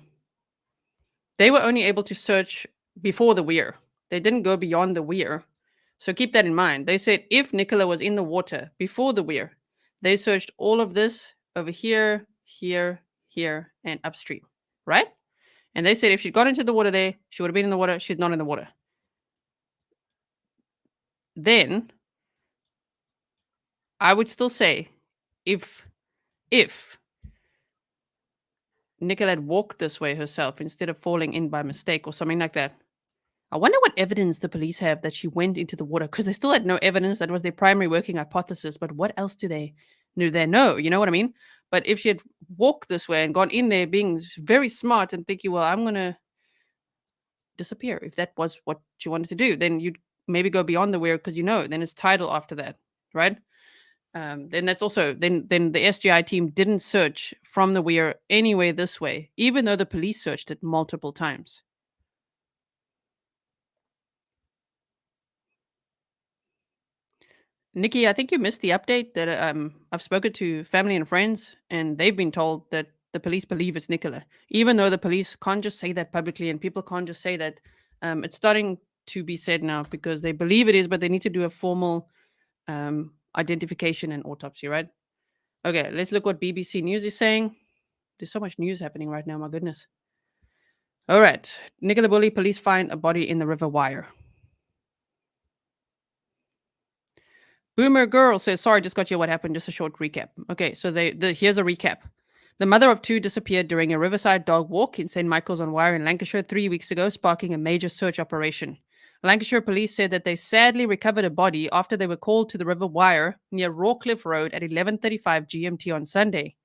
[SPEAKER 1] were only able to search before the weir. They didn't go beyond the weir. So keep that in mind. They said if Nicola was in the water before the weir, they searched all of this over here, here, here, and upstream, right? And they said if she'd gone into the water there, she would have been in the water. She's not in the water. Then I would still say if Nicola had walked this way herself instead of falling in by mistake or something like that, I wonder what evidence the police have that she went into the water, because they still had no evidence. That was their primary working hypothesis. But what else do they know? You know what I mean? But if she had walked this way and gone in there being very smart and thinking, well, I'm going to disappear, if that was what she wanted to do, then you'd maybe go beyond the weir because then it's tidal after that, right? Then that's also then the SGI team didn't search from the weir anyway this way, even though the police searched it multiple times. Nikki, I think you missed the update that I've spoken to family and friends, and they've been told that the police believe it's Nicola, even though the police can't just say that publicly, and people can't just say that. It's starting to be said now because they believe it is, but they need to do a formal identification and autopsy, right? Okay, let's look what BBC News is saying. There's so much news happening right now, my goodness. All right, Nicola Bulley, police find a body in the River Wyre. Boomer Girl says, sorry, just got you what happened. Just a short recap. Okay, so here's a recap. The mother of 2 disappeared during a riverside dog walk in St. Michael's on Wyre in Lancashire 3 weeks ago, sparking a major search operation. Lancashire police said that they sadly recovered a body after they were called to the River Wyre near Rawcliffe Road at 11:35 GMT on Sunday.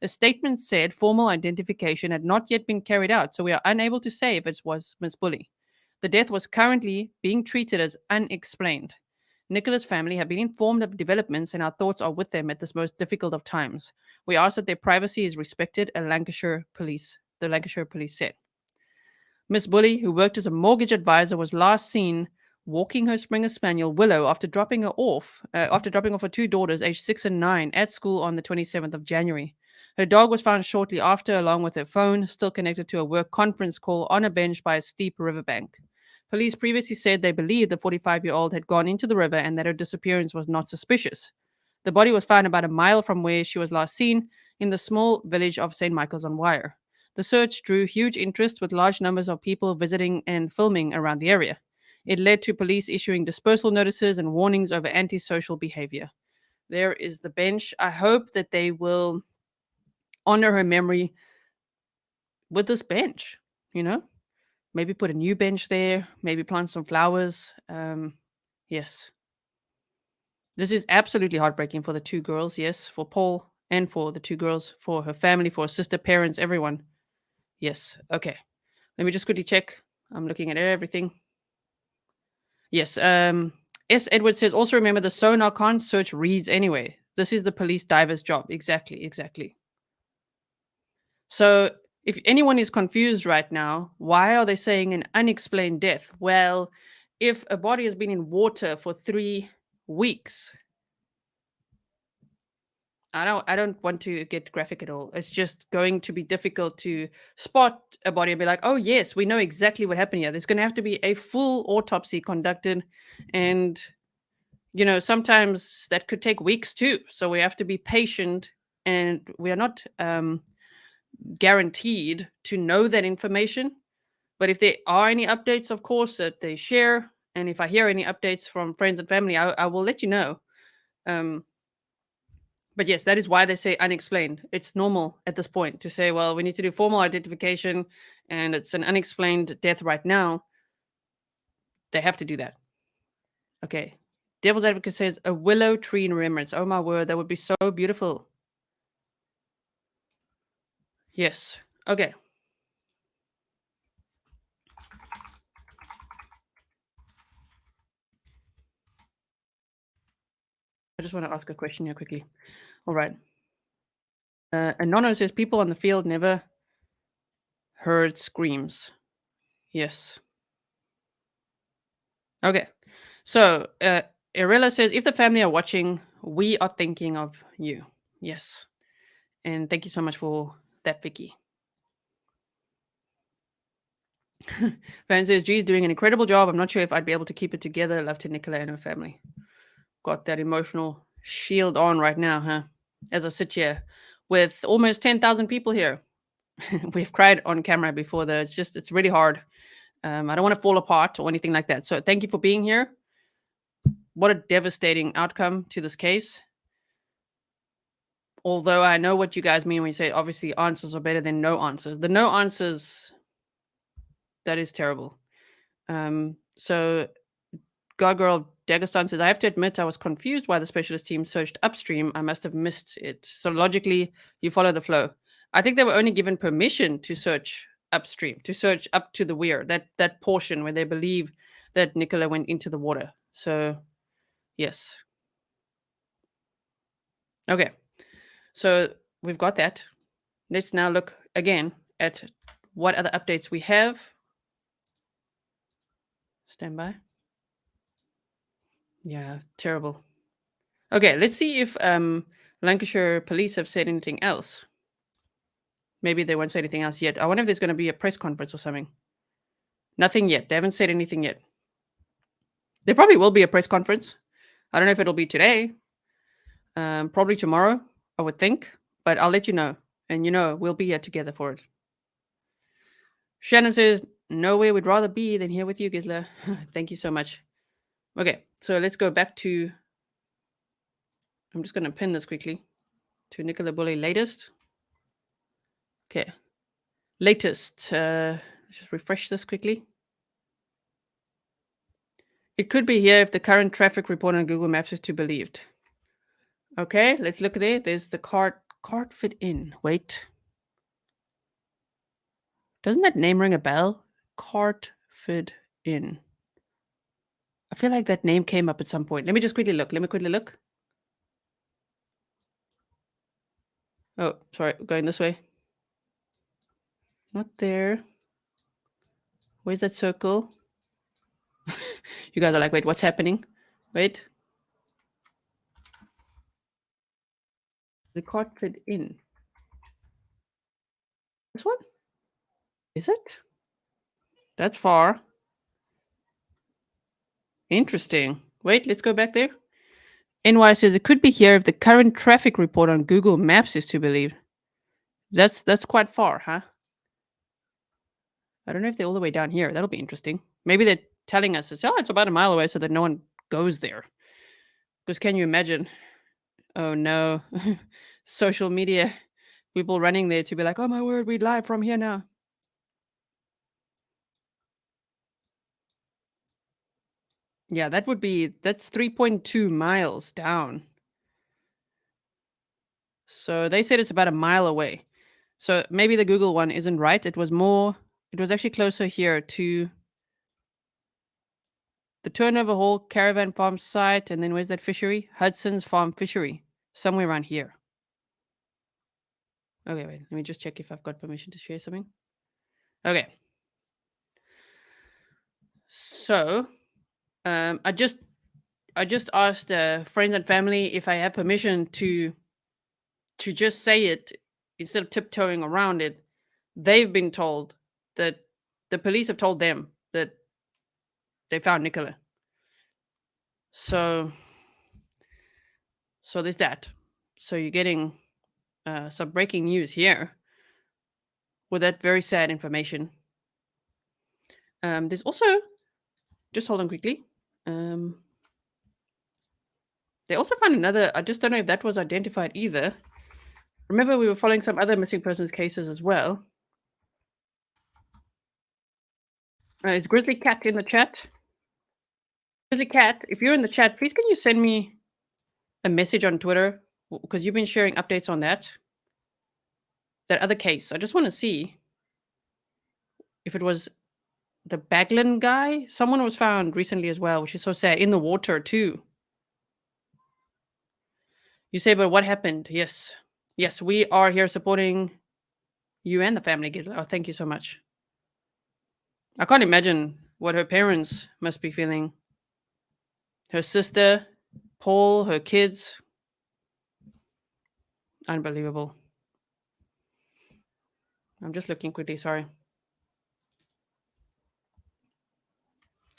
[SPEAKER 1] A statement said formal identification had not yet been carried out, so we are unable to say if it was Miss Bulley. The death was currently being treated as unexplained. Nicola's family have been informed of developments, and our thoughts are with them at this most difficult of times. We ask that their privacy is respected, the Lancashire police said. Miss Bulley, who worked as a mortgage advisor, was last seen walking her Springer Spaniel Willow after dropping off her 2 daughters, aged 6 and 9, at school on the 27th of January. Her dog was found shortly after, along with her phone, still connected to a work conference call on a bench by a steep riverbank. Police previously said they believed the 45-year-old had gone into the river and that her disappearance was not suspicious. The body was found about a mile from where she was last seen, in the small village of St. Michael's on Wyre. The search drew huge interest, with large numbers of people visiting and filming around the area. It led to police issuing dispersal notices and warnings over antisocial behavior. There is the bench. I hope that they will honor her memory with this bench, you know? Maybe put a new bench there, maybe plant some flowers. Yes. This is absolutely heartbreaking for the two girls, yes, for Paul and for the two girls, for her family, for her sister, parents, everyone. Yes, okay. Let me just quickly check. I'm looking at everything. Yes, S. Edward says, also remember the sonar can't search reeds anyway. This is the police diver's job. Exactly. So if anyone is confused right now, why are they saying an unexplained death? Well, if a body has been in water for 3 weeks, I don't want to get graphic at all. It's just going to be difficult to spot a body and be like, oh yes, we know exactly what happened here. There's going to have to be a full autopsy conducted, and sometimes that could take weeks too. So we have to be patient, and we are not guaranteed to know that information. But if there are any updates, of course, that they share, and if I hear any updates from friends and family, I will let you know. But yes, that is why they say unexplained. It's normal at this point to say, well, we need to do formal identification and it's an unexplained death right now. They have to do that. Okay. Devil's Advocate says a willow tree in remembrance. Oh my word, that would be so beautiful. Yes. Okay. I just want to ask a question here quickly. All right. Anono says people on the field never heard screams. Yes. Okay. So, Irela says, if the family are watching, we are thinking of you. Yes. And thank you so much for that, Vicky. Van says, G's doing an incredible job. I'm not sure if I'd be able to keep it together. Love to Nicola and her family. Got that emotional shield on right now, huh? As I sit here with almost 10,000 people here. We've cried on camera before, though. It's really hard. I don't want to fall apart or anything like that. So thank you for being here. What a devastating outcome to this case. Although I know what you guys mean when you say obviously answers are better than no answers. The no answers, that is terrible. So Gargirl Dagestan says, I have to admit I was confused why the specialist team searched upstream. I must have missed it. So logically, you follow the flow. I think they were only given permission to search upstream, to search up to the weir, that portion where they believe that Nicola went into the water. So, yes. Okay. So we've got that. Let's now look again at what other updates we have. Stand by. Yeah, terrible. Okay, let's see if Lancashire police have said anything else. Maybe they won't say anything else yet. I wonder if there's going to be a press conference or something. Nothing yet. They haven't said anything yet. There probably will be a press conference. I don't know if it'll be today. Probably tomorrow, I would think. But I'll let you know. And we'll be here together for it. Shannon says, nowhere we'd rather be than here with you, Gisela. Thank you so much. Okay, so let's go back to... I'm just going to pin this quickly to Nicola Bulley latest. Okay, latest. Just refresh this quickly. It could be here if the current traffic report on Google Maps is to be believed. Okay, let's look there. There's the cart fit in. Wait. Doesn't that name ring a bell? Cart fit in. I feel like that name came up at some point. Let me just quickly look. Oh, sorry. Going this way. Not there. Where's that circle? You guys are like, wait, what's happening? Wait. The cart fit in. This one? Is it? That's far. Interesting. Wait, let's go back there. NY says it could be here if the current traffic report on Google Maps is to believe. That's quite far, huh? I don't know if they're all the way down here. That'll be interesting. Maybe they're telling us it's about a mile away so that no one goes there. Because can you imagine? Oh no. Social media people running there to be like, oh my word, we're live from here now. Yeah, that's 3.2 miles down. So they said it's about a mile away. So maybe the Google one isn't right. It was actually closer here to the Turnover Hall Caravan Farm site. And then where's that fishery? Hudson's Farm Fishery. Somewhere around here. Okay, wait. Let me just check if I've got permission to share something. Okay. So I just asked friends and family if I have permission to just say it instead of tiptoeing around it. They've been told that the police have told them that they found Nicola. So there's that. So you're getting some breaking news here with that very sad information. There's also, just hold on quickly. They also found another, I just don't know if that was identified either. Remember, we were following some other missing persons cases as well. Is Grizzly Cat in the chat? Grizzly Cat, if you're in the chat, please can you send me a message on Twitter? Because you've been sharing updates on that other case. I just want to see if it was the Baglin guy. Someone was found recently as well, which is so sad, in the water too. You say, but what happened? Yes, we are here supporting you and the family, Gisela. Oh, thank you so much. I can't imagine what her parents must be feeling. Her sister, Paul, her kids. Unbelievable. I'm just looking quickly, sorry.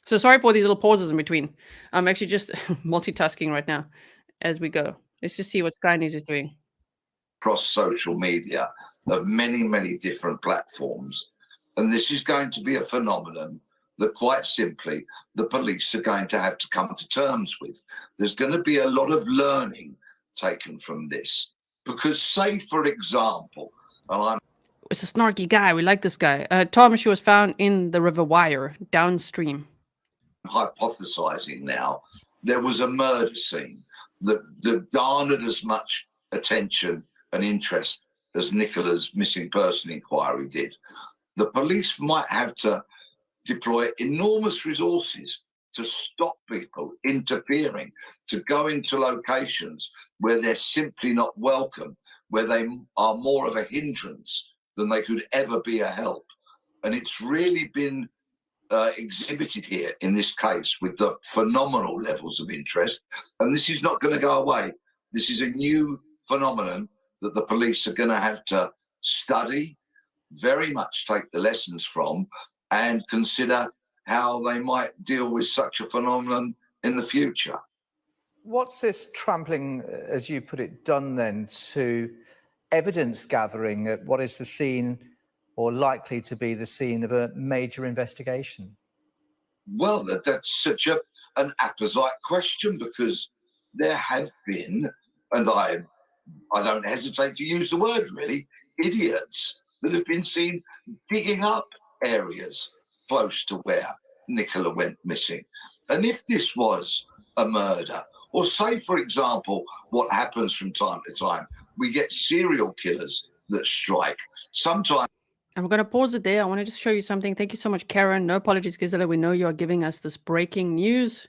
[SPEAKER 1] So sorry for these little pauses in between. I'm actually just multitasking right now as we go. Let's just see what Sky News is doing.
[SPEAKER 5] Across social media of many, many different platforms. And this is going to be a phenomenon that quite simply the police are going to have to come to terms with. There's going to be a lot of learning taken from this. Because say, for example,
[SPEAKER 1] it's a snarky guy. We like this guy. Tom, she was found in the River Wyre, downstream.
[SPEAKER 5] Hypothesizing now, there was a murder scene that garnered as much attention and interest as Nicola's missing person inquiry did. The police might have to deploy enormous resources to stop people interfering, to go into locations where they're simply not welcome, where they are more of a hindrance than they could ever be a help. And it's really been exhibited here in this case with the phenomenal levels of interest. And this is not going to go away. This is a new phenomenon that the police are going to have to study, very much take the lessons from, and consider how they might deal with such a phenomenon in the future.
[SPEAKER 2] What's this trampling, as you put it, done then to evidence gathering at what is the scene or likely to be the scene of a major investigation?
[SPEAKER 5] Well, that's such an apposite question, because there have been, and I don't hesitate to use the word really, idiots that have been seen digging up areas close to where Nicola went missing. And if this was a murder, or say, for example, what happens from time to time, we get serial killers that strike. Sometimes.
[SPEAKER 1] I'm going to pause it there. I want to just show you something. Thank you so much, Karen. No apologies, Gisela. We know you are giving us this breaking news.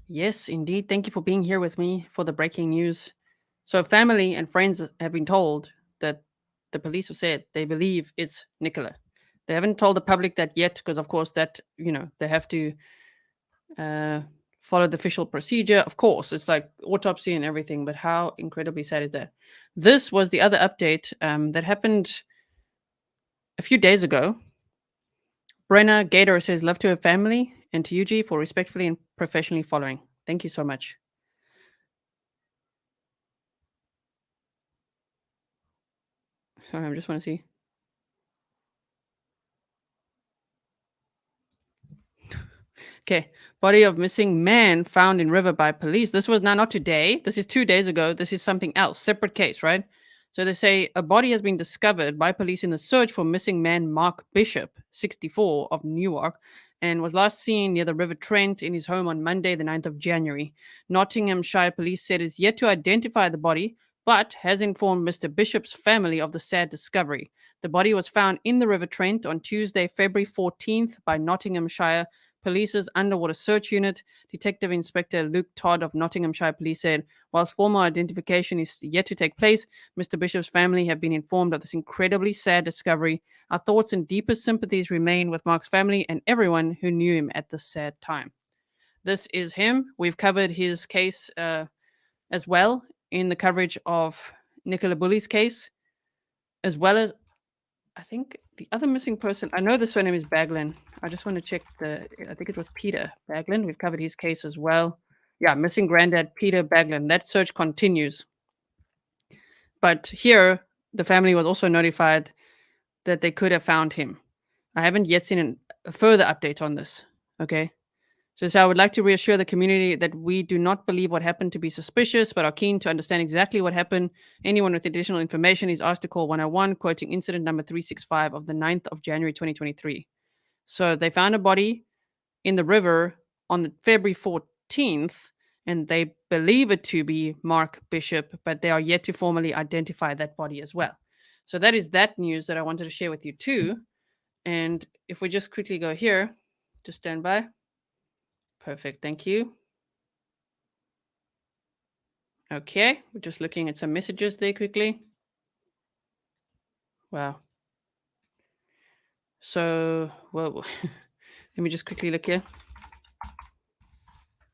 [SPEAKER 1] Yes, indeed. Thank you for being here with me for the breaking news. So family and friends have been told that the police have said they believe it's Nicola. They haven't told the public that yet because, of course, that, they have to follow the official procedure. Of course, it's like autopsy and everything, but how incredibly sad is that? This was the other update that happened a few days ago. Brenna Gator says, love to her family and to you, G, for respectfully and professionally following. Thank you so much. Sorry, I just want to see. Okay, body of missing man found in river by police. This was now not today. This is 2 days ago. This is something else, separate case, right? So they say a body has been discovered by police in the search for missing man Mark Bishop, 64, of Newark, and was last seen near the River Trent in his home on Monday, the 9th of January. Nottinghamshire police said it's yet to identify the body, but has informed Mr. Bishop's family of the sad discovery. The body was found in the River Trent on Tuesday, February 14th by Nottinghamshire Police's Underwater Search Unit. Detective Inspector Luke Todd of Nottinghamshire Police said, whilst formal identification is yet to take place, Mr. Bishop's family have been informed of this incredibly sad discovery. Our thoughts and deepest sympathies remain with Mark's family and everyone who knew him at this sad time. This is him. We've covered his case as well in the coverage of Nicola Bulley's case, as well as, I think, the other missing person. I know the surname is Baglin. I just want to check I think it was Peter Baglin. We've covered his case as well. Yeah, missing granddad Peter Baglin. That search continues. But here, the family was also notified that they could have found him. I haven't yet seen a further update on this. Okay. So I would like to reassure the community that we do not believe what happened to be suspicious, but are keen to understand exactly what happened. Anyone with additional information is asked to call 101, quoting incident number 365 of the 9th of January 2023. So they found a body in the river on the February 14th, and they believe it to be Mark Bishop, but they are yet to formally identify that body as well. So that is that news that I wanted to share with you too. And if we just quickly go here, just stand by. Perfect, thank you. Okay, we're just looking at some messages there quickly. Wow. So, well, let me just quickly look here.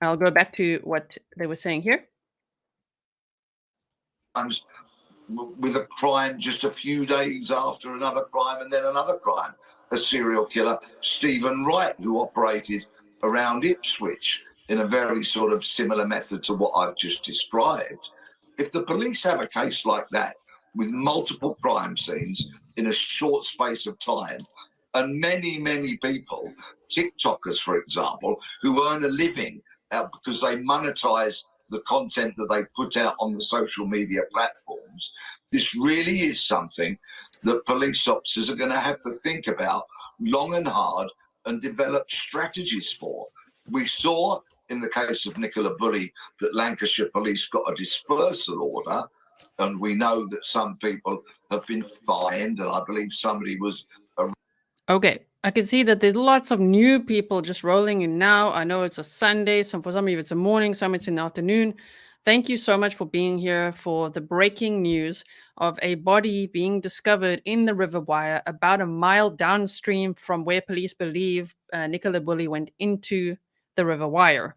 [SPEAKER 1] I'll go back to what they were saying here.
[SPEAKER 5] With a crime just a few days after another crime and then another crime. A serial killer, Stephen Wright, who operated around Ipswich in a very sort of similar method to what I've just described. If the police have a case like that with multiple crime scenes in a short space of time, and many, many people, TikTokers, for example, who earn a living because they monetize the content that they put out on the social media platforms, this really is something that police officers are going to have to think about long and hard and develop strategies for. We saw in the case of Nicola Bulley that Lancashire police got a dispersal order, and we know that some people have been fined, and I believe somebody was...
[SPEAKER 1] Okay, I can see that there's lots of new people just rolling in now. I know it's a Sunday, for some of you it's a morning, some it's in the afternoon. Thank you so much for being here for the breaking news of a body being discovered in the River Wyre about a mile downstream from where police believe Nicola Bulley went into the River Wyre.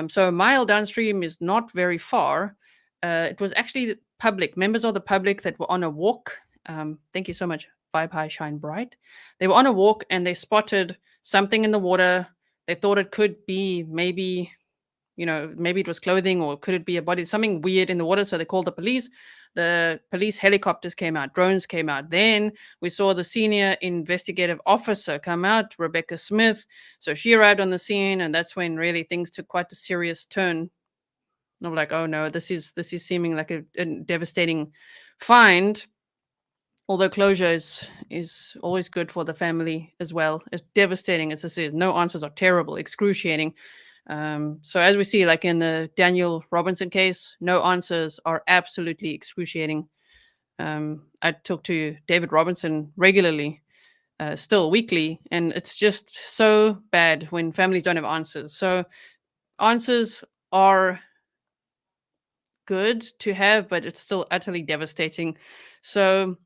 [SPEAKER 1] So a mile downstream is not very far. It was actually the public, members of the public that were on a walk. Thank you so much. Vibe high, shine bright. They were on a walk and they spotted something in the water. They thought it could be maybe it was clothing, or could it be a body, something weird in the water. So they called the police. The police helicopters came out, drones came out. Then we saw the senior investigative officer come out, Rebecca Smith. So she arrived on the scene, and that's when really things took quite a serious turn. Of like, oh no, this is seeming like a devastating find. Although closure is always good for the family as well. As devastating as this is, no answers are terrible, excruciating. So as we see, like in the Daniel Robinson case, no answers are absolutely excruciating. I talk to David Robinson regularly, still weekly, and it's just so bad when families don't have answers. So answers are good to have, but it's still utterly devastating. So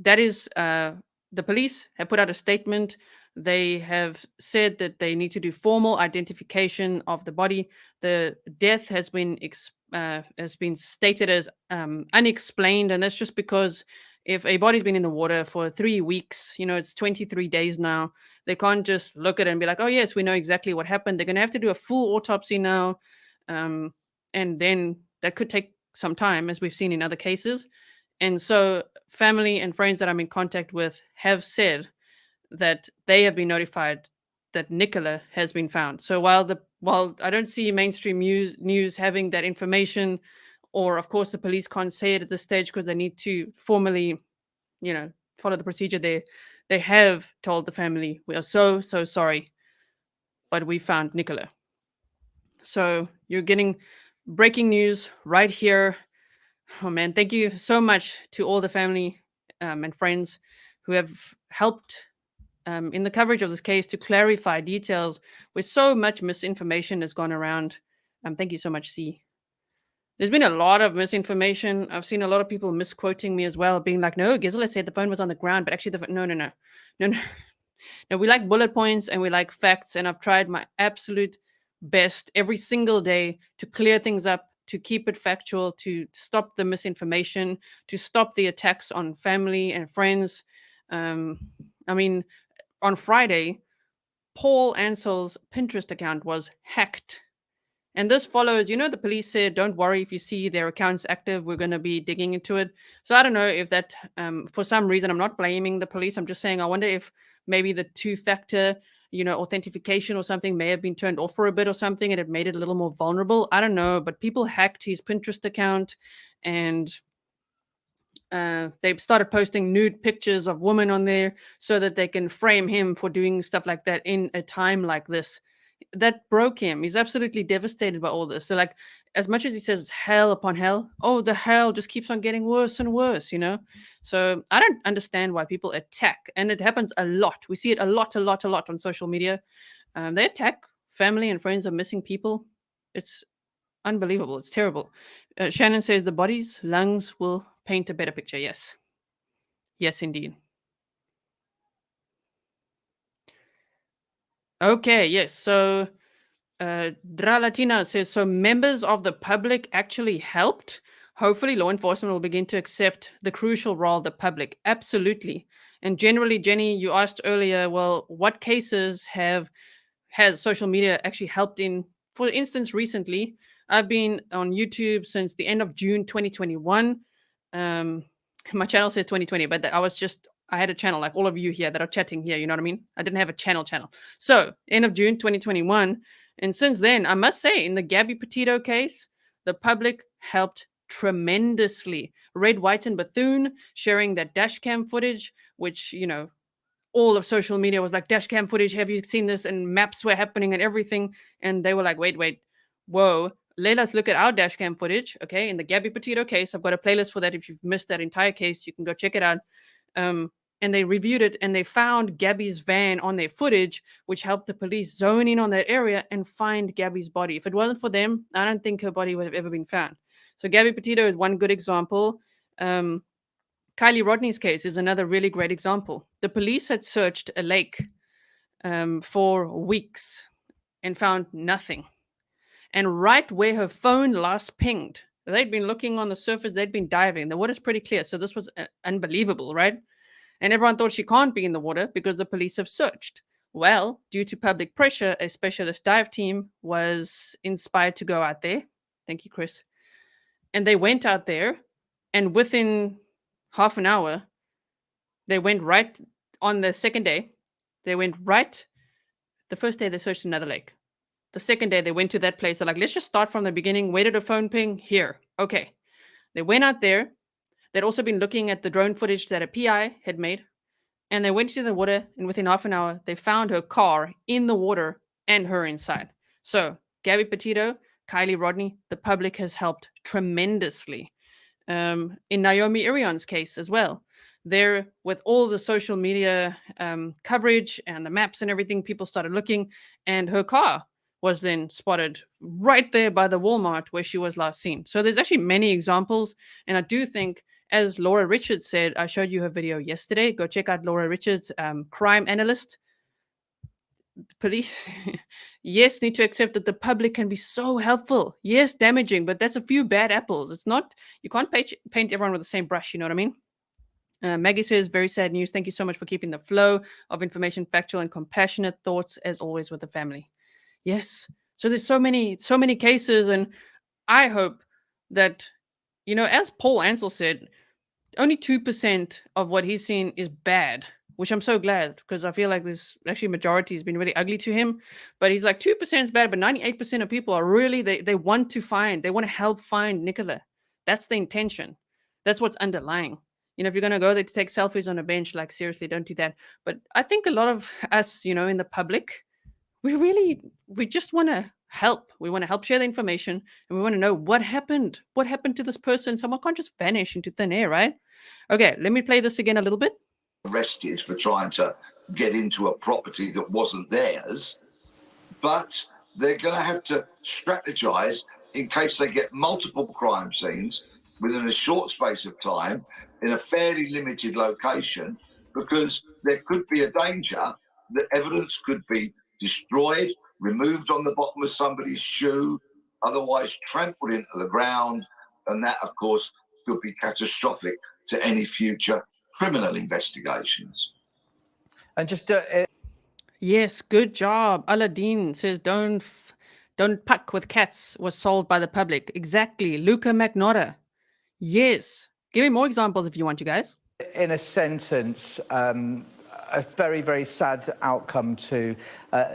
[SPEAKER 1] that is, the police have put out a statement. They have said that they need to do formal identification of the body. The death has been stated as unexplained, and that's just because if a body's been in the water for 3 weeks, it's 23 days now, they can't just look at it and be like, oh, yes, we know exactly what happened. They're going to have to do a full autopsy now. And then that could take some time, as we've seen in other cases. And so family and friends that I'm in contact with have said that they have been notified that Nicola has been found. So while I don't see mainstream news having that information, or of course the police can't say it at this stage because they need to formally, follow the procedure there, they have told the family, we are so sorry, but we found Nicola. So you're getting breaking news right here. Oh man, thank you so much to all the family and friends who have helped in the coverage of this case to clarify details where so much misinformation has gone around. Thank you so much, C. There's been a lot of misinformation. I've seen a lot of people misquoting me as well, being like, no, Gisela said the phone was on the ground, but actually no. No, we like bullet points and we like facts, and I've tried my absolute best every single day to clear things up, to keep it factual, to stop the misinformation, to stop the attacks on family and friends. I mean, on Friday, Paul Ansell's Pinterest account was hacked. And this follows, the police said, don't worry if you see their accounts active, we're going to be digging into it. So I don't know if that, for some reason, I'm not blaming the police. I'm just saying, I wonder if maybe the two-factor, authentication or something may have been turned off for a bit or something, and it made it a little more vulnerable. I don't know, but people hacked his Pinterest account, and they started posting nude pictures of women on there so that they can frame him for doing stuff like that in a time like this. That broke him. He's absolutely devastated by all this. So, like, as much as he says hell upon hell, the hell just keeps on getting worse and worse, So I don't understand why people attack, and it happens a lot. We see it a lot on social media. They attack family and friends of missing people. It's unbelievable. It's terrible. Shannon says the body's lungs will paint a better picture. Yes, indeed. Okay, yes. So Dralatina says, so members of the public actually helped. Hopefully law enforcement will begin to accept the crucial role of the public. Absolutely. And generally, Jenny, you asked earlier, well, what cases has social media actually helped in? For instance, recently, I've been on YouTube since the end of June 2021. My channel says 2020, but I had a channel like all of you here that are chatting here, you know what I mean? I didn't have a channel. So end of June 2021. And since then, I must say, in the Gabby Petito case, the public helped tremendously. Red, White, and Bethune sharing that dash cam footage, which, all of social media was like, dash cam footage, have you seen this? And maps were happening and everything. And they were like, wait, whoa, let us look at our dash cam footage. Okay, in the Gabby Petito case, I've got a playlist for that. If you've missed that entire case, you can go check it out. And they reviewed it, and they found Gabby's van on their footage, which helped the police zone in on that area and find Gabby's body. If it wasn't for them, I don't think her body would have ever been found. So Gabby Petito is one good example. Kylie Rodney's case is another really great example. The police had searched a lake for weeks and found nothing. And right where her phone last pinged, they'd been looking on the surface, they'd been diving. The water's pretty clear, so this was unbelievable, right? And everyone thought she can't be in the water because the police have searched. Well, due to public pressure, a specialist dive team was inspired to go out there. Thank you, Chris. And they went out there, and within half an hour, they went right on the second day. They went right. The first day, they searched another lake. The second day, they went to that place. They're like, let's just start from the beginning. Where did a phone ping? Here. Okay. They went out there. They'd also been looking at the drone footage that a PI had made, and they went to the water, and within half an hour, they found her car in the water and her inside. So, Gabby Petito, Kylie Rodney, the public has helped tremendously. In Naomi Irion's case as well, there, with all the social media coverage and the maps and everything, people started looking, and her car was then spotted right there by the Walmart where she was last seen. So there's actually many examples, and I do think, as Laura Richards said, I showed you her video yesterday. Go check out Laura Richards, crime analyst. Police, yes, need to accept that the public can be so helpful. Yes, damaging, but that's a few bad apples. It's not, you can't paint everyone with the same brush, you know what I mean? Maggie says, very sad news. Thank you so much for keeping the flow of information, factual and compassionate thoughts, as always, with the family. Yes. So there's so many cases, and I hope that, as Paul Ansel said, only 2% of what he's seen is bad, which I'm so glad, because I feel like this actually majority has been really ugly to him. But he's like 2% is bad, but 98% of people are really, they want to help find Nicola. That's the intention. That's what's underlying. If you're going to go there to take selfies on a bench, like, seriously, don't do that. But I think a lot of us, in the public, we just want to help. We want to help share the information, and we want to know what happened to this person. Someone can't just vanish into thin air, right? Okay, let me play this again a little bit.
[SPEAKER 5] Arrested for trying to get into a property that wasn't theirs, but they're going to have to strategize in case they get multiple crime scenes within a short space of time in a fairly limited location, because there could be a danger that evidence could be destroyed, removed on the bottom of somebody's shoe, otherwise trampled into the ground, and that, of course, could be catastrophic to any future criminal investigations.
[SPEAKER 2] And just
[SPEAKER 1] Yes, good job. Aladdin says, don't puck with cats was sold by the public. Exactly. Luca McNotta. Yes. Give me more examples if you want, you guys.
[SPEAKER 2] in a sentence, a very, very sad outcome to,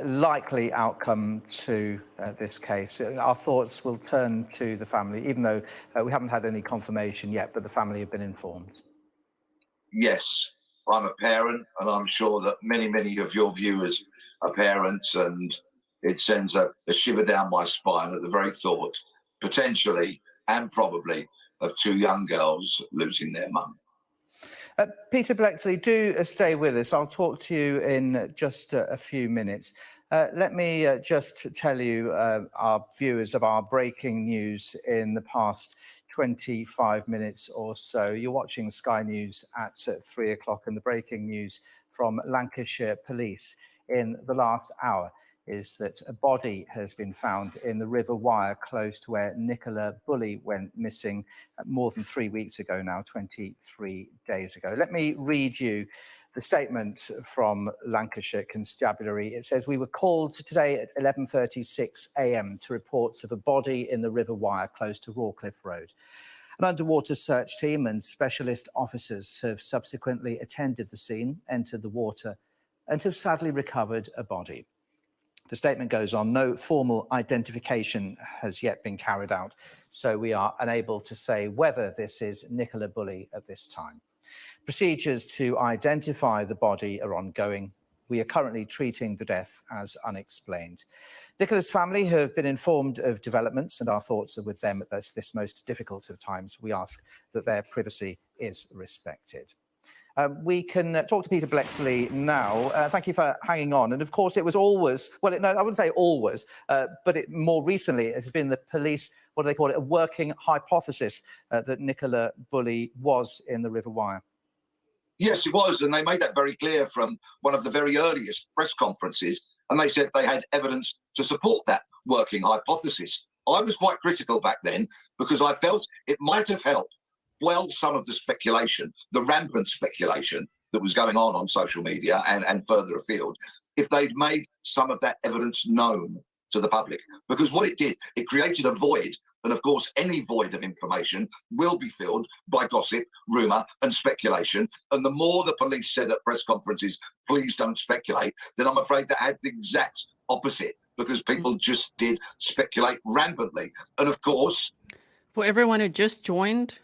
[SPEAKER 2] likely outcome to this case. Our thoughts will turn to the family, even though we haven't had any confirmation yet, but the family have been informed.
[SPEAKER 5] Yes, I'm a parent, and I'm sure that many, many of your viewers are parents, and it sends a shiver down my spine at the very thought, potentially and probably, of two young girls losing their mum.
[SPEAKER 2] Peter Blexley, do stay with us. I'll talk to you in just a few minutes. Let me just tell you, our viewers, of our breaking news in the past 25 minutes or so. You're watching Sky News at 3 o'clock, and the breaking news from Lancashire Police in the last hour is that a body has been found in the River Wyre, close to where Nicola Bulley went missing more than 3 weeks ago now, 23 days ago. Let me read you the statement from Lancashire Constabulary. It says, "We were called today at 11:36 a.m. to reports of a body in the River Wyre, close to Rawcliffe Road. An underwater search team and specialist officers have subsequently attended the scene, entered the water, and have sadly recovered a body." The statement goes on, no formal identification has yet been carried out, so we are unable to say whether this is Nicola Bulley at this time. Procedures to identify the body are ongoing. We are currently treating the death as unexplained. Nicola's family have been informed of developments, and our thoughts are with them at this most difficult of times. We ask that their privacy is respected. We can talk to Peter Blexley now. Thank you for hanging on. And of course, it was always, well, no, I wouldn't say always, but more recently, it has been the police, what do they call it, a working hypothesis that Nicola Bulley was in the River Wyre.
[SPEAKER 5] Yes, it was, and they made that very clear from one of the very earliest press conferences, and they said they had evidence to support that working hypothesis. I was quite critical back then because I felt it might have helped quell some of the speculation, the rampant speculation that was going on social media and further afield, if they'd made some of that evidence known to the public. Because what it did, it created a void. And of course, any void of information will be filled by gossip, rumour and speculation. And the more the police said at press conferences, please don't speculate, then I'm afraid that had the exact opposite, because people just did speculate rampantly. And of course...
[SPEAKER 1] For everyone who just joined,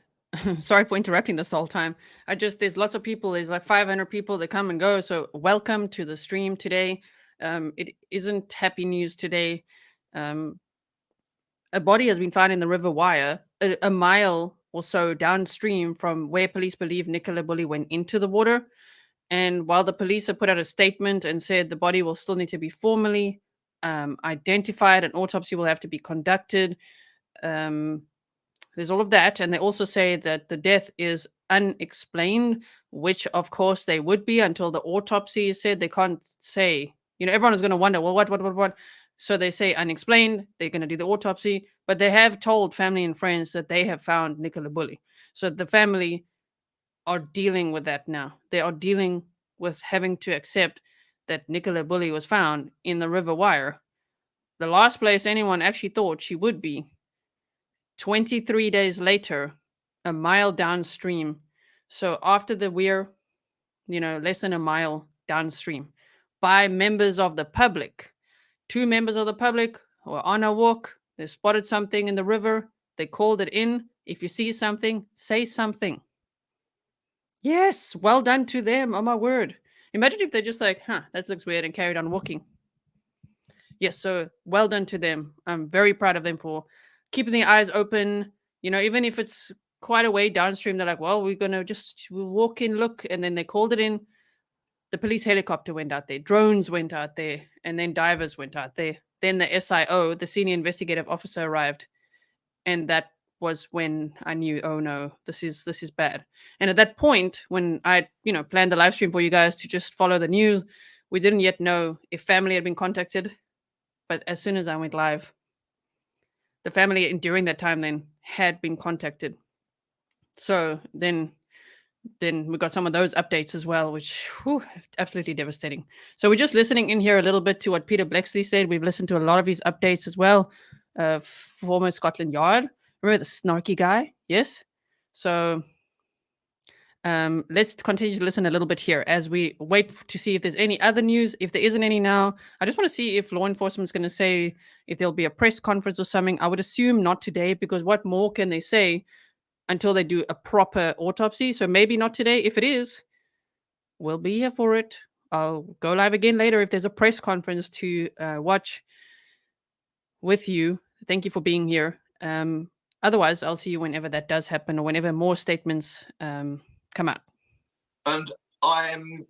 [SPEAKER 1] sorry for interrupting this whole time. There's lots of people, there's like 500 people that come and go. So welcome to the stream today. It isn't happy news today. A body has been found in the River Wyre, a mile or so downstream from where police believe Nicola Bulley went into the water. And while the police have put out a statement and said the body will still need to be formally identified, an autopsy will have to be conducted. There's all of that. And they also say that the death is unexplained, which of course they would be until the autopsy is said. They can't say, everyone is going to wonder, well, what? So they say unexplained. They're going to do the autopsy, but they have told family and friends that they have found Nicola Bulley. So the family are dealing with that now. They are dealing with having to accept that Nicola Bulley was found in the River Wyre, the last place anyone actually thought she would be. 23 days later, a mile downstream. So after the Weir, less than a mile downstream, by members of the public. 2 members of the public were on a walk. They spotted something in the river. They called it in. If you see something, say something. Yes, well done to them. Oh my word. Imagine if they're just like, that looks weird, and carried on walking. Yes, so well done to them. I'm very proud of them for keeping their eyes open. Even if it's quite a way downstream, they're like, well, we'll walk in, look. And then they called it in. The police helicopter went out there. Drones went out there. And then divers went out there. Then the SIO, the senior investigative officer, arrived. And that was when I knew, oh no, this is bad. And at that point, when I, planned the live stream for you guys to just follow the news, we didn't yet know if family had been contacted. But as soon as I went live, the family during that time then had been contacted. So then we got some of those updates as well, which absolutely devastating. So we're just listening in here a little bit to what Peter Blexley said. We've listened to a lot of his updates as well. Former Scotland Yard. Remember the snarky guy? Yes. So let's continue to listen a little bit here as we wait to see if there's any other news. If there isn't any now, I just want to see if law enforcement is going to say if there'll be a press conference or something. I would assume not today, because what more can they say until they do a proper autopsy? So maybe not today. If it is, we'll be here for it. I'll go live again later if there's a press conference to watch with you. Thank you for being here. Otherwise, I'll see you whenever that does happen, or whenever more statements come out.
[SPEAKER 5] And I'm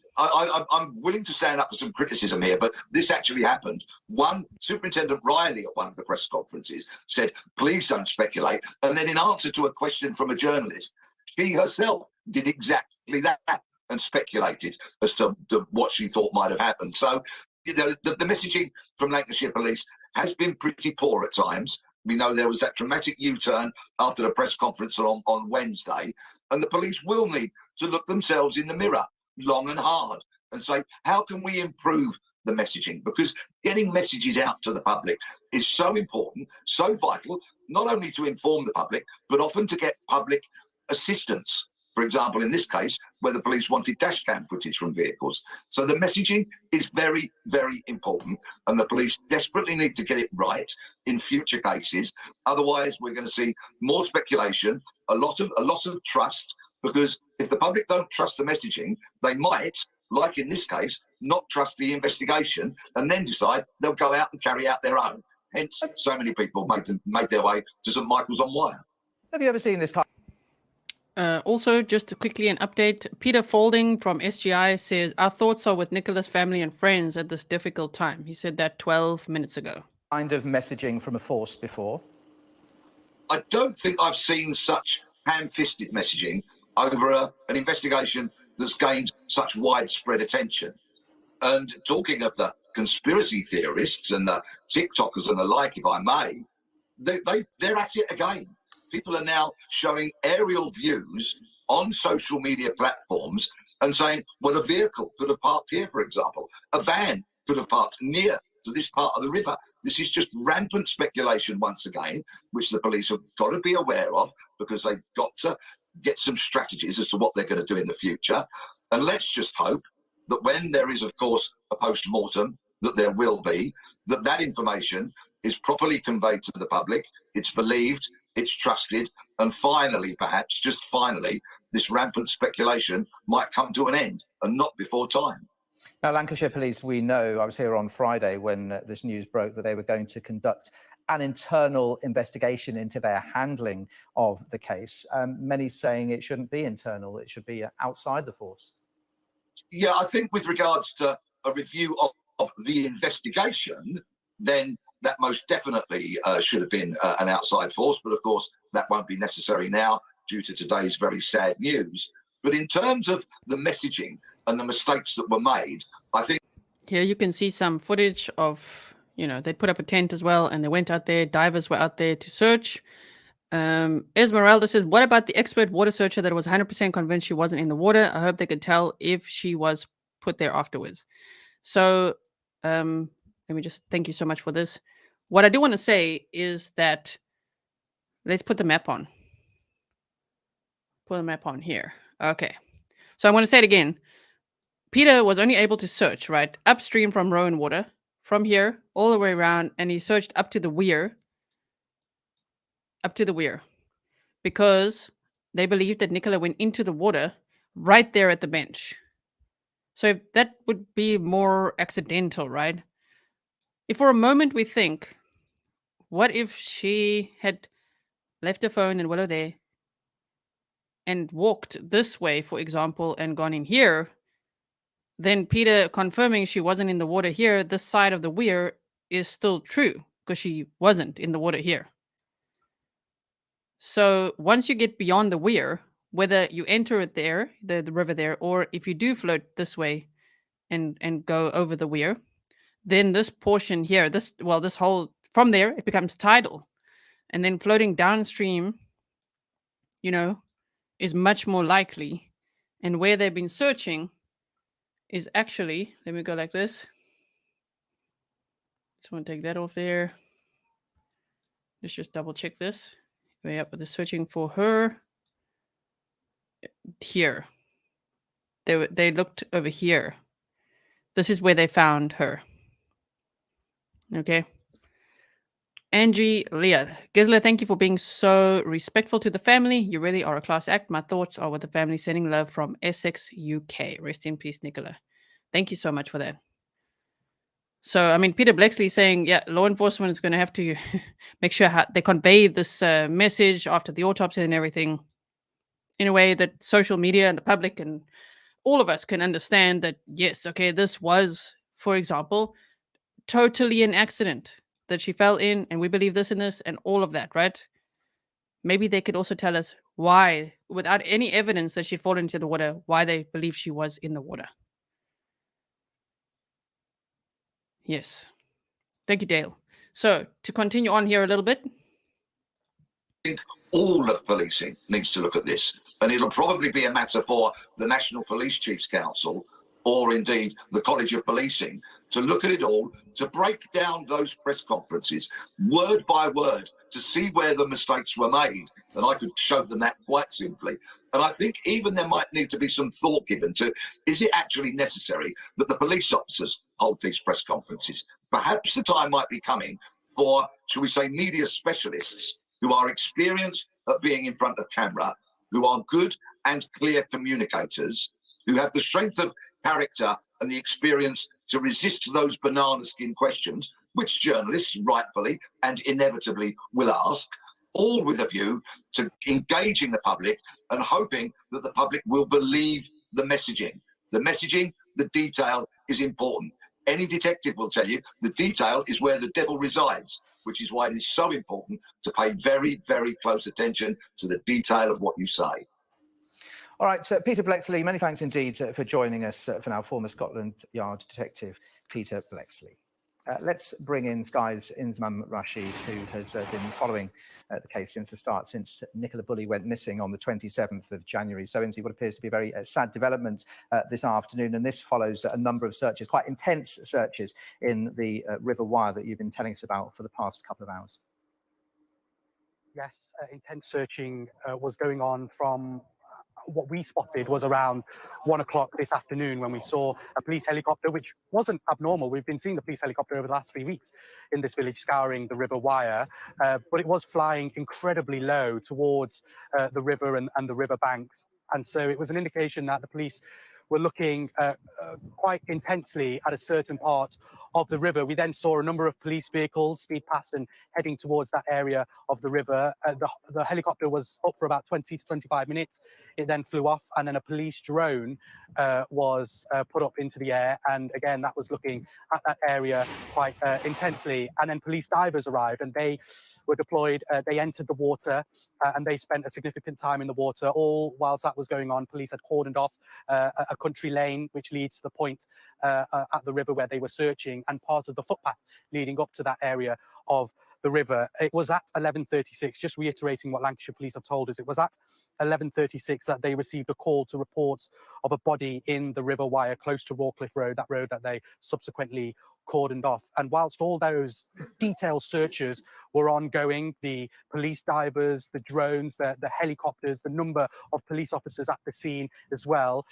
[SPEAKER 5] willing to stand up for some criticism here, but this actually happened. One, Superintendent Riley at one of the press conferences said, please don't speculate. And then in answer to a question from a journalist, she herself did exactly that and speculated as to what she thought might have happened. So, the messaging from Lancashire Police has been pretty poor at times. We know there was that dramatic U-turn after the press conference on Wednesday, and the police will need to look themselves in the mirror long and hard and say, how can we improve the messaging? Because getting messages out to the public is so important, so vital, not only to inform the public, but often to get public assistance. For example, in this case, where the police wanted dash cam footage from vehicles. So the messaging is very, very important, and the police desperately need to get it right in future cases. Otherwise, we're going to see more speculation, a lot of trust, because if the public don't trust the messaging, they might, like in this case, not trust the investigation and then decide they'll go out and carry out their own. Hence, so many people made their way to St Michael's on Wyre.
[SPEAKER 2] Have you ever seen this kind?
[SPEAKER 1] Also, just quickly an update. Peter Faulding from SGI says, our thoughts are with Nicola's family and friends at this difficult time. He said that 12 minutes ago.
[SPEAKER 2] Kind of messaging from a force before?
[SPEAKER 5] I don't think I've seen such ham-fisted messaging over an investigation that's gained such widespread attention. And talking of the conspiracy theorists and the TikTokers and the like, if I may, they're at it again. People are now showing aerial views on social media platforms and saying, well, a vehicle could have parked here, for example. A van could have parked near to this part of the river. This is just rampant speculation once again, which the police have got to be aware of, because they've got to get some strategies as to what they're going to do in the future. And let's just hope that when there is, of course, a post-mortem, that there will be, that information is properly conveyed to the public, it's believed, it's trusted, and finally, perhaps, just finally, this rampant speculation might come to an end, and not before time.
[SPEAKER 2] Now, Lancashire Police, we know, I was here on Friday when this news broke, that they were going to conduct an internal investigation into their handling of the case. Many saying it shouldn't be internal, it should be outside the force.
[SPEAKER 5] Yeah, I think with regards to a review of the investigation, then that most definitely should have been an outside force. But of course, that won't be necessary now due to today's very sad news. But in terms of the messaging and the mistakes that were made, I think...
[SPEAKER 1] Here you can see some footage of, they put up a tent as well, and they went out there, divers were out there to search. Esmeralda says, what about the expert water searcher that was 100% convinced she wasn't in the water? I hope they could tell if she was put there afterwards. So let me just thank you so much for this. What I do want to say is that let's put the map on. Put the map on here. Okay. So I'm going to say it again. Peter was only able to search, right, upstream from Rowan Water, from here all the way around, and he searched up to the weir, because they believed that Nicola went into the water right there at the bench. So if that would be more accidental, right? If for a moment we think, what if she had left her phone and Willow there and walked this way, for example, and gone in here, then Peter confirming she wasn't in the water here, this side of the weir is still true because she wasn't in the water here. So once you get beyond the weir, whether you enter it there, the river there, or if you do float this way and go over the weir, then this portion here, this whole, from there, it becomes tidal. And then floating downstream, is much more likely. And where they've been searching is actually, let me go like this. Just want to take that off there. Let's just double check this. Way up with the searching for her. Here. They looked over here. This is where they found her. Okay. Angie Leah. Gisela, thank you for being so respectful to the family. You really are a class act. My thoughts are with the family. Sending love from Essex, UK. Rest in peace, Nicola. Thank you so much for that. So, I mean, Peter Blexley saying, yeah, law enforcement is going to have to make sure they convey this message after the autopsy and everything in a way that social media and the public and all of us can understand that, yes, okay, this was, for example, totally an accident that she fell in, and we believe this and this and all of that, right? Maybe they could also tell us why, without any evidence that she'd fallen into the water, why they believe she was in the water. Yes. Thank you, Dale. So to continue on here a little bit.
[SPEAKER 5] I think all of policing needs to look at this, and it'll probably be a matter for the National Police Chiefs Council, or indeed the College of Policing, to look at it all, to break down those press conferences word by word, to see where the mistakes were made. And I could show them that quite simply. And I think even there might need to be some thought given to, is it actually necessary that the police officers hold these press conferences? Perhaps the time might be coming for, shall we say, media specialists who are experienced at being in front of camera, who are good and clear communicators, who have the strength of character and the experience to resist those banana skin questions, which journalists rightfully and inevitably will ask, all with a view to engaging the public and hoping that the public will believe the messaging. The messaging, the detail is important. Any detective will tell you the detail is where the devil resides, which is why it is so important to pay very, very close attention to the detail of what you say.
[SPEAKER 2] All right, Peter Blexley, many thanks indeed for joining us for now, former Scotland Yard detective Peter Blexley. Let's bring in Sky's Inzamam Rashid, who has been following the case since the start, since Nicola Bulley went missing on the 27th of January. So, Inzi, what appears to be a very sad development this afternoon, and this follows a number of searches, quite intense searches in the River Wyre that you've been telling us about for the past couple of hours.
[SPEAKER 3] Yes, intense searching was going on from what we spotted was around 1 o'clock this afternoon when we saw a police helicopter, which wasn't abnormal. We've been seeing the police helicopter over the last 3 weeks in this village scouring the River Wyre, but it was flying incredibly low towards the river and the river banks. And so it was an indication that the police were looking quite intensely at a certain part of the river. We then saw a number of police vehicles speed past and heading towards that area of the river. The helicopter was up for about 20 to 25 minutes. It then flew off, and then a police drone was put up into the air. And again, that was looking at that area quite intensely. And then police divers arrived, and they were deployed. They entered the water, and they spent a significant time in the water. All whilst that was going on, police had cordoned off a country lane which leads to the point at the river where they were searching, and part of the footpath leading up to that area of the river. It was at 11:36, just reiterating what Lancashire Police have told us, it was at 11:36 that they received a call to reports of a body in the River Wyre, close to Rawcliffe Road, that road that they subsequently cordoned off. And whilst all those detailed searches were ongoing, the police divers, the drones, the helicopters, the number of police officers at the scene as well,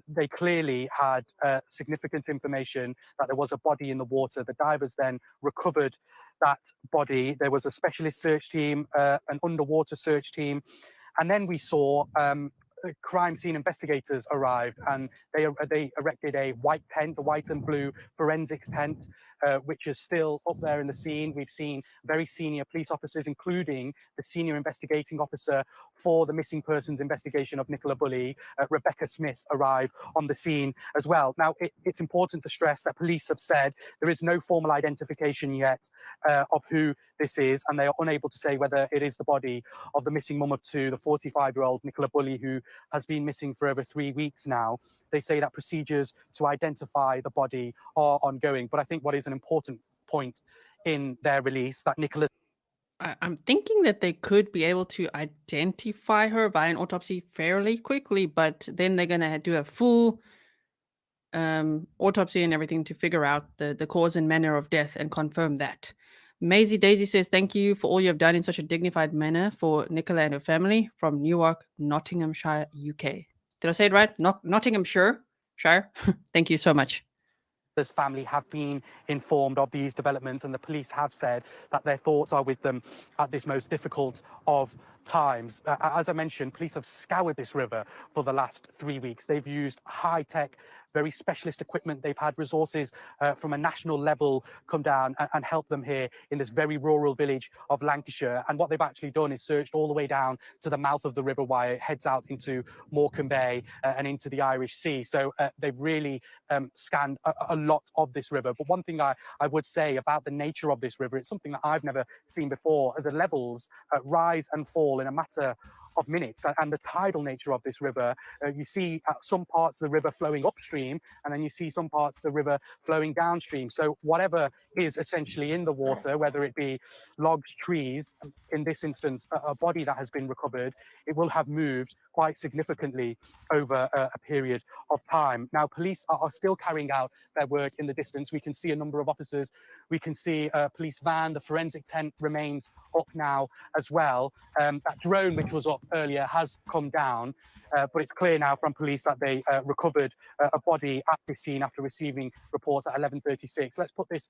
[SPEAKER 3] they clearly had significant information that there was a body in the water. The divers then recovered that body. There was a specialist search team, an underwater search team, and then we saw crime scene investigators arrived, and they erected a white tent, the white and blue forensics tent, which is still up there in the scene. We've seen very senior police officers, including the senior investigating officer for the missing persons investigation of Nicola Bulley, Rebecca Smith, arrive on the scene as well. Now, it's important to stress that police have said there is no formal identification yet of who this is, and they are unable to say whether it is the body of the missing mum of two, the 45-year-old Nicola Bulley, who has been missing for over 3 weeks now. They say that procedures to identify the body are ongoing. But I think what is an important point in their release, that Nicola...
[SPEAKER 1] I'm thinking that they could be able to identify her by an autopsy fairly quickly, but then they're going to do a full autopsy and everything to figure out the cause and manner of death and confirm that. Maisie Daisy says, thank you for all you have done in such a dignified manner for Nicola and her family from Newark, Nottinghamshire, UK. Did I say it right? Nottinghamshire? Shire? Thank you so much.
[SPEAKER 3] This family have been informed of these developments, and the police have said that their thoughts are with them at this most difficult of times. As I mentioned, police have scoured this river for the last 3 weeks. They've used high-tech, very specialist equipment. They've had resources from a national level come down and help them here in this very rural village of Lancashire. And what they've actually done is searched all the way down to the mouth of the River Wyre. It heads out into Morecambe Bay and into the Irish Sea. So they've really scanned a lot of this river. But one thing I would say about the nature of this river, it's something that I've never seen before. The levels rise and fall in a matter of minutes, and the tidal nature of this river, you see some parts of the river flowing upstream, and then you see some parts of the river flowing downstream. So whatever is essentially in the water, whether it be logs, trees, in this instance a body that has been recovered, it will have moved quite significantly over a period of time. Now, police are still carrying out their work in the distance. We can see a number of officers, we can see a police van, the forensic tent remains up now as well. That drone which was up earlier has come down, but it's clear now from police that they recovered a body at the scene after receiving reports at 11:36. Let's put this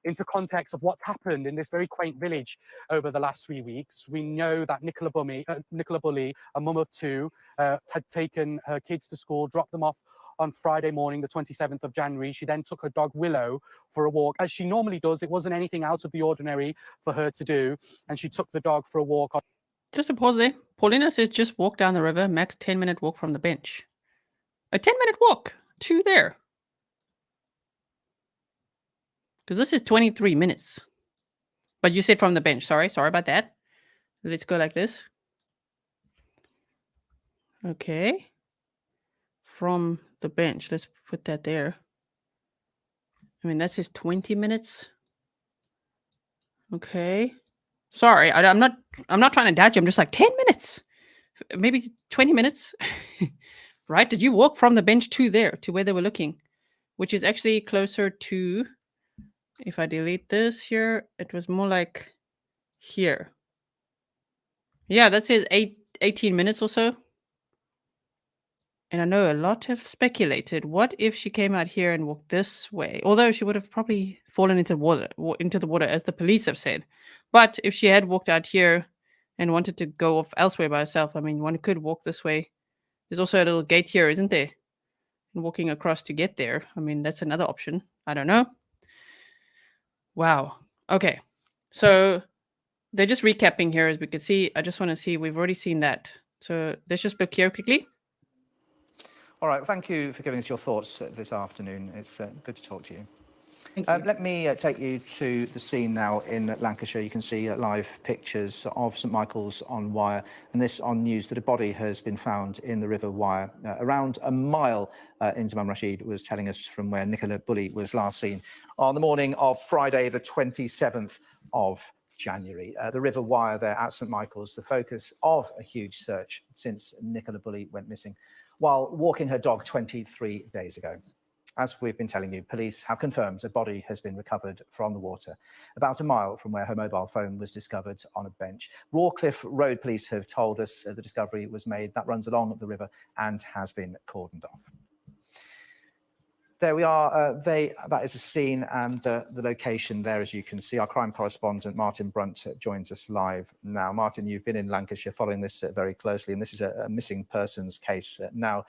[SPEAKER 3] into context of what's happened in this very quaint village over the last 3 weeks. We know that Nicola Bulley, a mum of two, had taken her kids to school, dropped them off on Friday morning, the 27th of January. She then took her dog Willow for a walk, as she normally does. It wasn't anything out of the ordinary for her to do, and she took the dog for a walk.
[SPEAKER 1] Just a pause there. Paulina says just walk down the river, max 10-minute walk from the bench. A 10-minute walk to there. Because this is 23 minutes. But you said from the bench. Sorry about that. Let's go like this. Okay. From the bench. Let's put that there. I mean, that says 20 minutes. Okay. Sorry, I'm not trying to doubt you. I'm just like 10 minutes. Maybe 20 minutes. Right? Did you walk from the bench to there, to where they were looking? Which is actually closer to, if I delete this here, it was more like here. Yeah, that says 18 minutes or so. And I know a lot have speculated, what if she came out here and walked this way? Although she would have probably fallen into the water, as the police have said. But if she had walked out here and wanted to go off elsewhere by herself, I mean, one could walk this way. There's also a little gate here, isn't there? And walking across to get there. I mean, that's another option. I don't know. Wow. Okay. So they're just recapping here, as we can see. I just want to see, we've already seen that. So let's just look here quickly.
[SPEAKER 2] All right, thank you for giving us your thoughts this afternoon. It's good to talk to you. Let me take you to the scene now in Lancashire. You can see live pictures of St Michael's on Wyre, and this on news that a body has been found in the River Wyre, around a mile into Imam Rashid was telling us from where Nicola Bulley was last seen on the morning of Friday, the 27th of January. The River Wyre there at St Michael's, the focus of a huge search since Nicola Bulley went missing while walking her dog 23 days ago. As we've been telling you, police have confirmed a body has been recovered from the water, about a mile from where her mobile phone was discovered on a bench. Rawcliffe Road police have told us the discovery was made. That runs along the river and has been cordoned off. There we are. That is a scene and the location there, as you can see. Our crime correspondent, Martin Brunt, joins us live now. Martin, you've been in Lancashire following this very closely, and this is a missing persons case now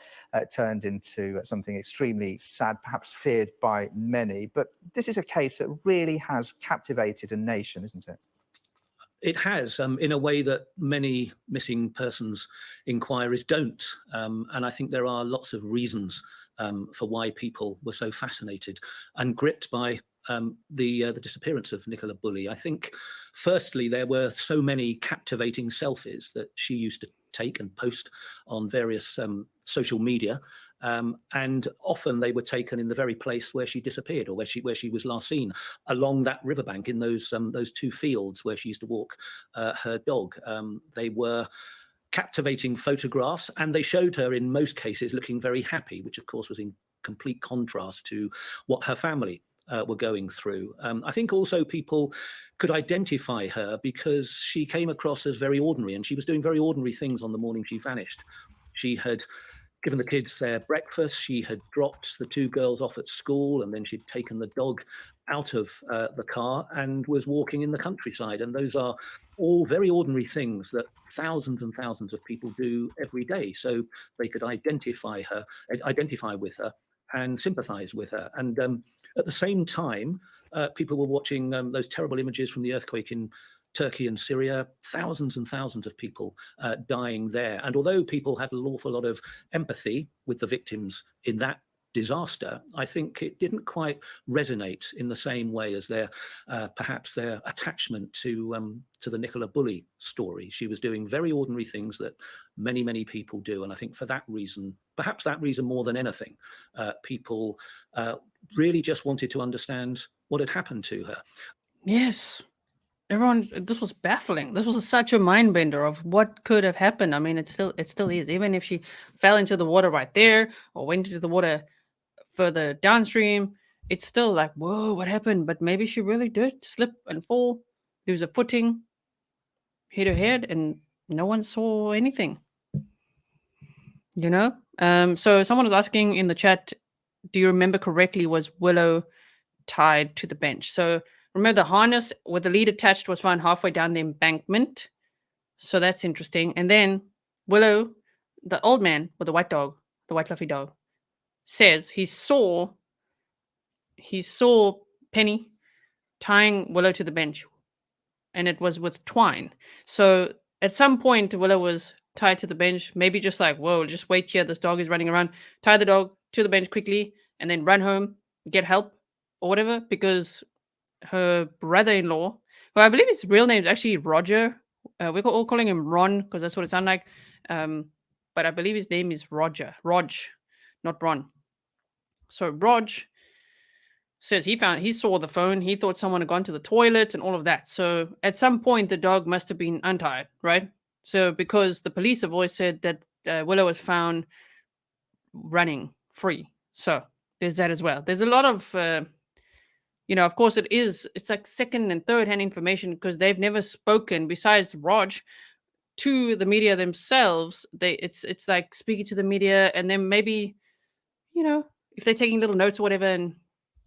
[SPEAKER 2] turned into something extremely sad, perhaps feared by many. But this is a case that really has captivated a nation, isn't it?
[SPEAKER 6] It has, in a way that many missing persons inquiries don't. And I think there are lots of reasons for why people were so fascinated and gripped by the disappearance of Nicola Bulley. I think, firstly, there were so many captivating selfies that she used to take and post on various social media. And often they were taken in the very place where she disappeared, or where she was last seen, along that riverbank in those two fields where she used to walk her dog. They were captivating photographs, and they showed her in most cases looking very happy, which of course was in complete contrast to what her family were going through. I think also people could identify her because she came across as very ordinary, and she was doing very ordinary things on the morning she vanished. She had given the kids their breakfast, she had dropped the two girls off at school, and then she'd taken the dog out of the car and was walking in the countryside. And those are all very ordinary things that thousands and thousands of people do every day. So they could identify with her and sympathize with her. And at the same time, people were watching those terrible images from the earthquake in Turkey and Syria, thousands and thousands of people dying there. And although people had an awful lot of empathy with the victims in that disaster, I think it didn't quite resonate in the same way as perhaps their attachment to the Nicola Bulley story. She was doing very ordinary things that many, many people do. And I think for that reason, perhaps that reason more than anything, people really just wanted to understand what had happened to her.
[SPEAKER 1] Yes. Everyone, this was baffling. This was such a mind bender of what could have happened. I mean, it still is. Even if she fell into the water right there or went into the water further downstream, it's still like, whoa, what happened? But maybe she really did slip and fall, lose her footing, hit her head, and no one saw anything. You know? So someone was asking in the chat, do you remember correctly, was Willow tied to the bench? So remember, the harness with the lead attached was found halfway down the embankment. So that's interesting. And then Willow, the old man with the white dog, the white fluffy dog, says he saw Penny tying Willow to the bench, and it was with twine. So at some point, Willow was tied to the bench, maybe just like, whoa, just wait here, this dog is running around, tie the dog to the bench quickly, and then run home, get help, or whatever, because her brother-in-law, who I believe his real name is actually Roger. We're all calling him Ron because that's what it sounds like. But I believe his name is Roger. Rog, not Ron. So Rog says he saw the phone. He thought someone had gone to the toilet and all of that. So at some point, the dog must have been untied, right? So because the police have always said that Willow was found running free. So there's that as well. There's a lot of... of course, it's like second and third hand information because they've never spoken, besides Rog, to the media themselves. It's like speaking to the media and then maybe, if they're taking little notes or whatever and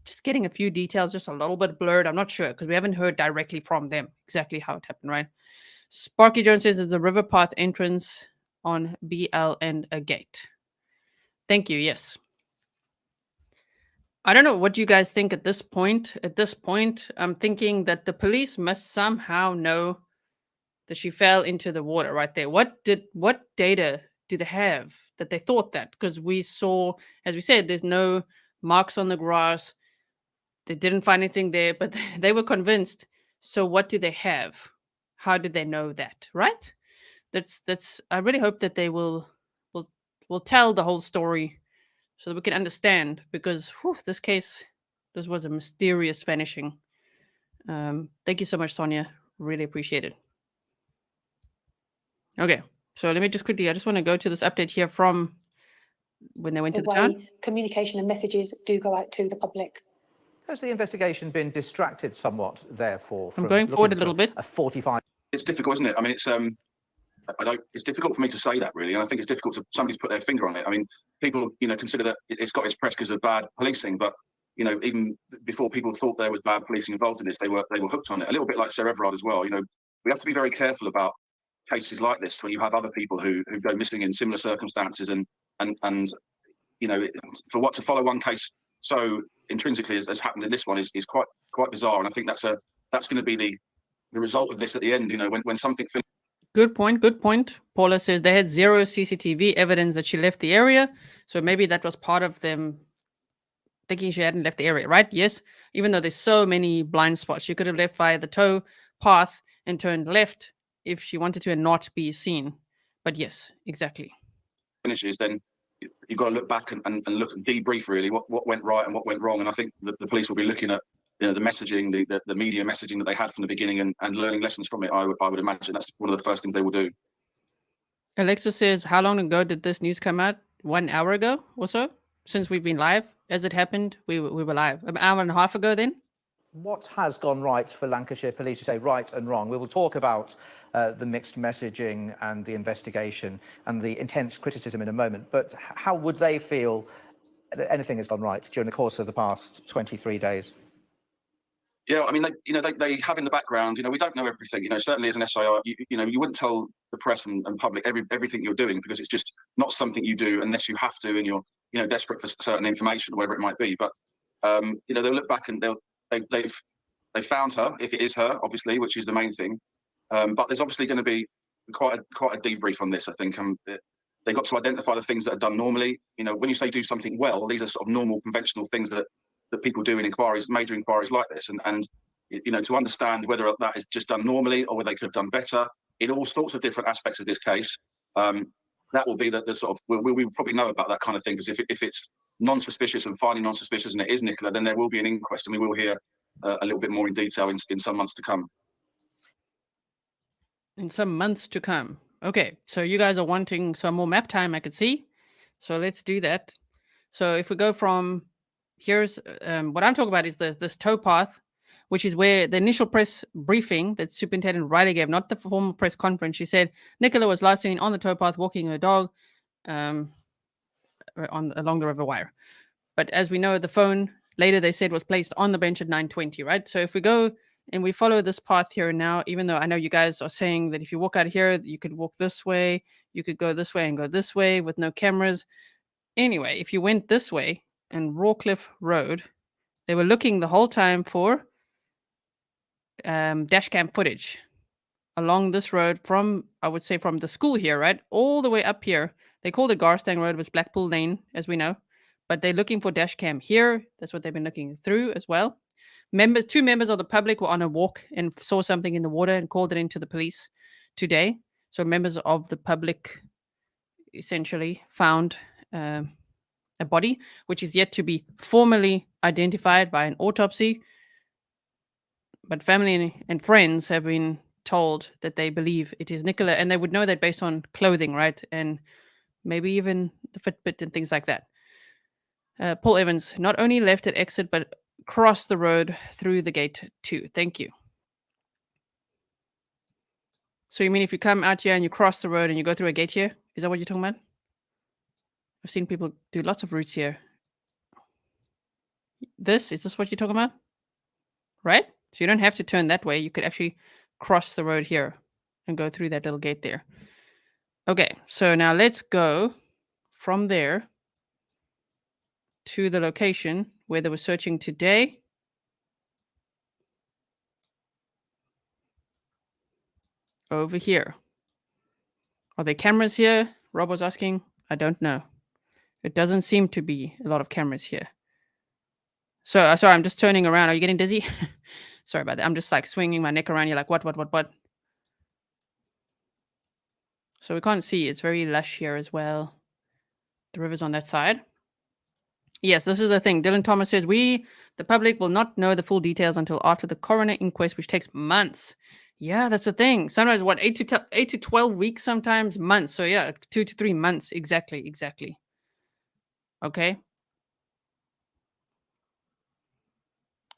[SPEAKER 1] just getting a few details, just a little bit blurred. I'm not sure because we haven't heard directly from them exactly how it happened, right? Sparky Jones says there's a river path entrance on BL and a gate. Thank you. Yes. I don't know what you guys think at this point. At this point, I'm thinking that the police must somehow know that she fell into the water right there. What data do they have that they thought that? Because we saw, as we said, there's no marks on the grass. They didn't find anything there, but they were convinced. So what do they have? How did they know that? Right? That's. I really hope that they will tell the whole story so that we can understand, because this case, this was a mysterious vanishing. Thank you so much, Sonia. Really appreciate it. Okay, so let me just quickly, I just want to go to this update here from when they went to the town.
[SPEAKER 7] Communication and messages do go out to the public.
[SPEAKER 2] Has the investigation been distracted somewhat, therefore, from
[SPEAKER 1] I'm going forward a little bit.
[SPEAKER 2] a 45?
[SPEAKER 8] It's difficult, isn't it? I mean, it's difficult for me to say that, really, and I think it's difficult to somebody's put their finger on it. I mean, people, consider that it's got its press because of bad policing, but even before people thought there was bad policing involved in this, they were hooked on it. A little bit like Sir Everard as well. We have to be very careful about cases like this when you have other people who go missing in similar circumstances, and for what to follow one case so intrinsically as happened in this one is quite bizarre, and I think that's going to be the result of this at the end. When something.
[SPEAKER 1] Good point. Paula says they had zero CCTV evidence that she left the area, so maybe that was part of them thinking she hadn't left the area, right? Yes, even though there's so many blind spots, she could have left via the tow path and turned left if she wanted to and not be seen. But yes, exactly.
[SPEAKER 8] Finishes, then you've got to look back and look and debrief really what went right and what went wrong. And I think the police will be looking at the messaging, the media messaging that they had from the beginning and learning lessons from it. I would imagine that's one of the first things they will do.
[SPEAKER 1] Alexa says, how long ago did this news come out? 1 hour ago or so? Since we've been live? As it happened, we were live. An hour and a half ago then?
[SPEAKER 2] What has gone right for Lancashire Police? You say right and wrong. We will talk about the mixed messaging and the investigation and the intense criticism in a moment. But how would they feel that anything has gone right during the course of the past 23 days?
[SPEAKER 8] Yeah, I mean, they have in the background, we don't know everything. Certainly as an SIR, you wouldn't tell the press and public everything you're doing, because it's just not something you do unless you have to and you're, desperate for certain information or whatever it might be. But, they'll look back and they've found her, if it is her, obviously, which is the main thing. But there's obviously going to be quite a debrief on this, I think. They got to identify the things that are done normally. When you say do something well, these are sort of normal, conventional things that people do in inquiries, major inquiries like this, and to understand whether that is just done normally or whether they could have done better in all sorts of different aspects of this case. That will be the sort of we'll probably know about that kind of thing, because if it's non-suspicious and finding non-suspicious and it is Nicola, then there will be an inquest and we will hear a little bit more in detail in some months to come.
[SPEAKER 1] In some months to come. Okay, so you guys are wanting some more map time, I could see. So let's do that. So if we go from here's what I'm talking about is this tow path, which is where the initial press briefing that Superintendent Riley gave, not the formal press conference. She said Nicola was last seen on the tow path walking her dog along the River Wyre. But as we know, the phone later they said was placed on the bench at 9:20, right? So if we go and we follow this path here now, even though I know you guys are saying that if you walk out here, you could walk this way, you could go this way and go this way with no cameras. Anyway, if you went this way, and Rawcliffe Road, they were looking the whole time for dash cam footage along this road from, I would say, from the school here, right? All the way up here. They called it Garstang Road, it was Blackpool Lane, as we know. But they're looking for dash cam here. That's what they've been looking through as well. Two members of the public were on a walk and saw something in the water and called it into the police today. So members of the public essentially found a body, which is yet to be formally identified by an autopsy. But family and friends have been told that they believe it is Nicola, and they would know that based on clothing, right? And maybe even the Fitbit and things like that. Paul Evans not only left at exit, but crossed the road through the gate too. Thank you. So you mean if you come out here and you cross the road and you go through a gate here? Is that what you're talking about? I've seen people do lots of routes here. Is this what you're talking about? Right? So you don't have to turn that way. You could actually cross the road here and go through that little gate there. Okay, so now let's go from there to the location where they were searching today. Over here. Are there cameras here? Rob was asking. I don't know. It doesn't seem to be a lot of cameras here. So, sorry, I'm just turning around. Are you getting dizzy? Sorry about that. I'm just like swinging my neck around. You're like, what? So we can't see. It's very lush here as well. The river's on that side. Yes, this is the thing. Dylan Thomas says, the public, will not know the full details until after the coroner inquest, which takes months. Yeah, that's the thing. Sometimes, 8 to 12 weeks, sometimes months. So yeah, 2 to 3 months. Exactly. Okay.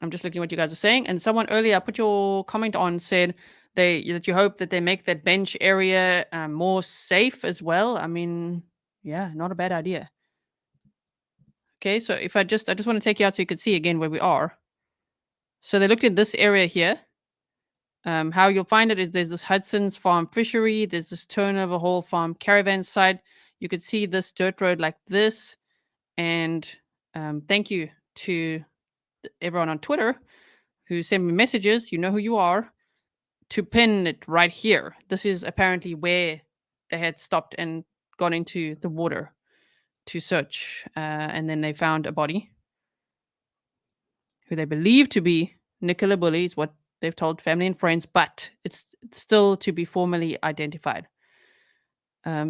[SPEAKER 1] I'm just looking what you guys are saying. And someone earlier, I put your comment on, said that you hope that they make that bench area more safe as well. I mean, yeah, not a bad idea. Okay, so if I just want to take you out so you can see again where we are. So they looked at this area here. How you'll find it is there's this Hudson's Farm fishery. There's this Turnover Hall Farm caravan site. You could see this dirt road like this. And thank you to everyone on Twitter who sent me messages. You know who you are. To pin it right here. This is apparently where they had stopped and gone into the water to search. And then they found a body who they believe to be Nicola Bulley, is what they've told family and friends, but it's still to be formally identified.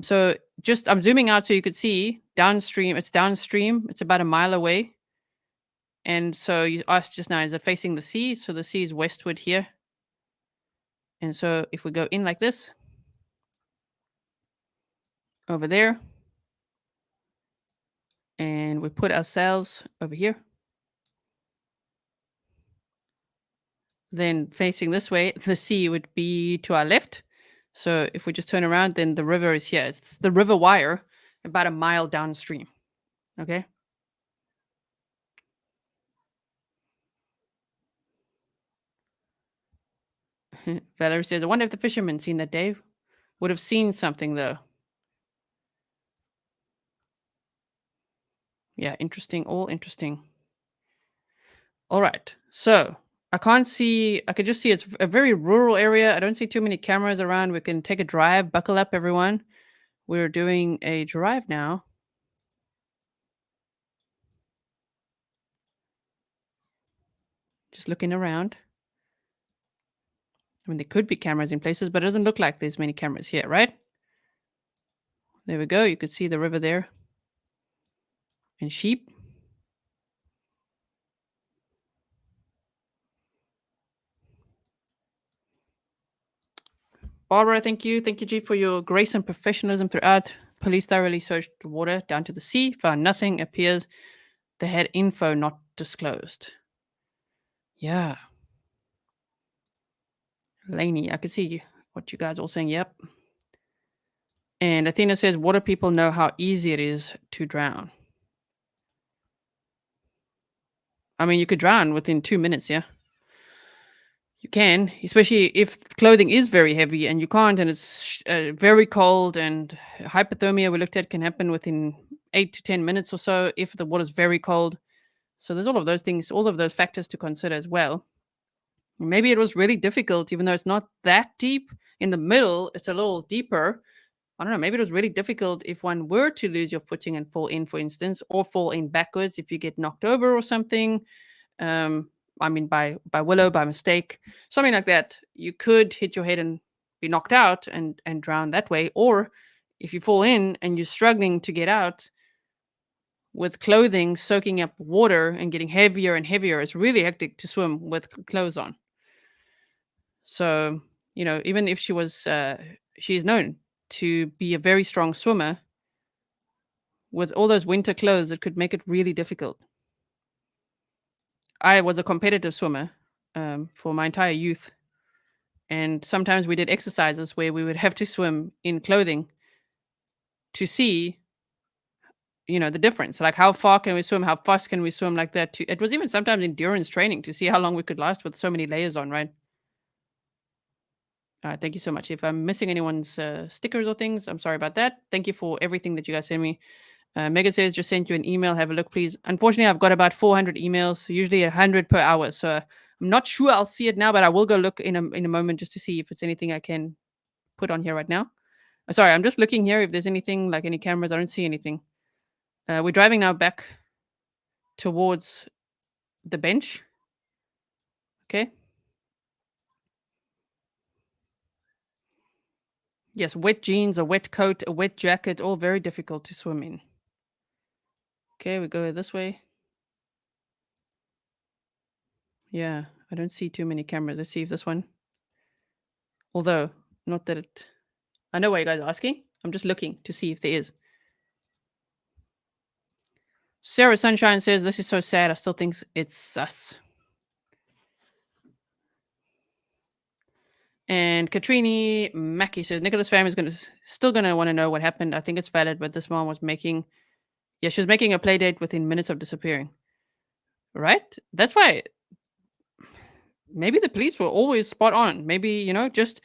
[SPEAKER 1] So just I'm zooming out so you could see downstream. It's downstream. It's about a mile away. And so you asked just now, is it facing the sea? So the sea is westward here. And so if we go in like this, over there, and we put ourselves over here, then facing this way, the sea would be to our left. So if we just turn around, then the river is here. It's the River Wyre, about a mile downstream. Okay. Valerie says, I wonder if the fishermen seen that day would have seen something though. Yeah, interesting. All interesting. All right. So I can't see. I could just see it's a very rural area. I don't see too many cameras around. We can take a drive. Buckle up, everyone. We're doing a drive now. Just looking around. I mean, there could be cameras in places, but it doesn't look like there's many cameras here, right? There we go. You could see the river there. And sheep. Barbara, thank you. Thank you, G, for your grace and professionalism throughout. Police thoroughly searched the water down to the sea, found nothing. Appears they had info not disclosed. Yeah. Laney, I could see what you guys are all saying. Yep. And Athena says, water people know how easy it is to drown. I mean, you could drown within 2 minutes, yeah? You can, especially if clothing is very heavy and you can't, and it's very cold, and hypothermia we looked at can happen within 8 to 10 minutes or so if the water's very cold. So there's all of those things, all of those factors to consider as well. Maybe it was really difficult, even though it's not that deep. In the middle, it's a little deeper. I don't know, maybe it was really difficult if one were to lose your footing and fall in, for instance, or fall in backwards if you get knocked over or something. I mean, by willow, by mistake, something like that. You could hit your head and be knocked out and drown that way. Or if you fall in and you're struggling to get out with clothing soaking up water and getting heavier and heavier, it's really hectic to swim with clothes on. So, you know, even if she is known to be a very strong swimmer, with all those winter clothes, it could make it really difficult. I was a competitive swimmer for my entire youth. And sometimes we did exercises where we would have to swim in clothing to see, you know, the difference. Like how far can we swim? How fast can we swim like that? It was even sometimes endurance training to see how long we could last with so many layers on, right? Thank you so much. If I'm missing anyone's stickers or things, I'm sorry about that. Thank you for everything that you guys send me. Megan says, just sent you an email. Have a look, please. Unfortunately, I've got about 400 emails, usually 100 per hour. So I'm not sure I'll see it now, but I will go look in a moment just to see if it's anything I can put on here right now. Sorry, I'm just looking here if there's anything, like any cameras. I don't see anything. We're driving now back towards the bench. Okay. Yes, wet jeans, a wet coat, a wet jacket, all very difficult to swim in. Okay, we go this way. Yeah, I don't see too many cameras. Let's see if this one. Although, not that it... I know why you guys are asking. I'm just looking to see if there is. Sarah Sunshine says, this is so sad. I still think it's sus. And Katrini Mackie says, Nicola's family is still going to want to know what happened. I think it's valid, but this mom was making... Yeah, she was making a play date within minutes of disappearing. Right? That's why... Maybe the police were always spot on. Maybe, you know, just...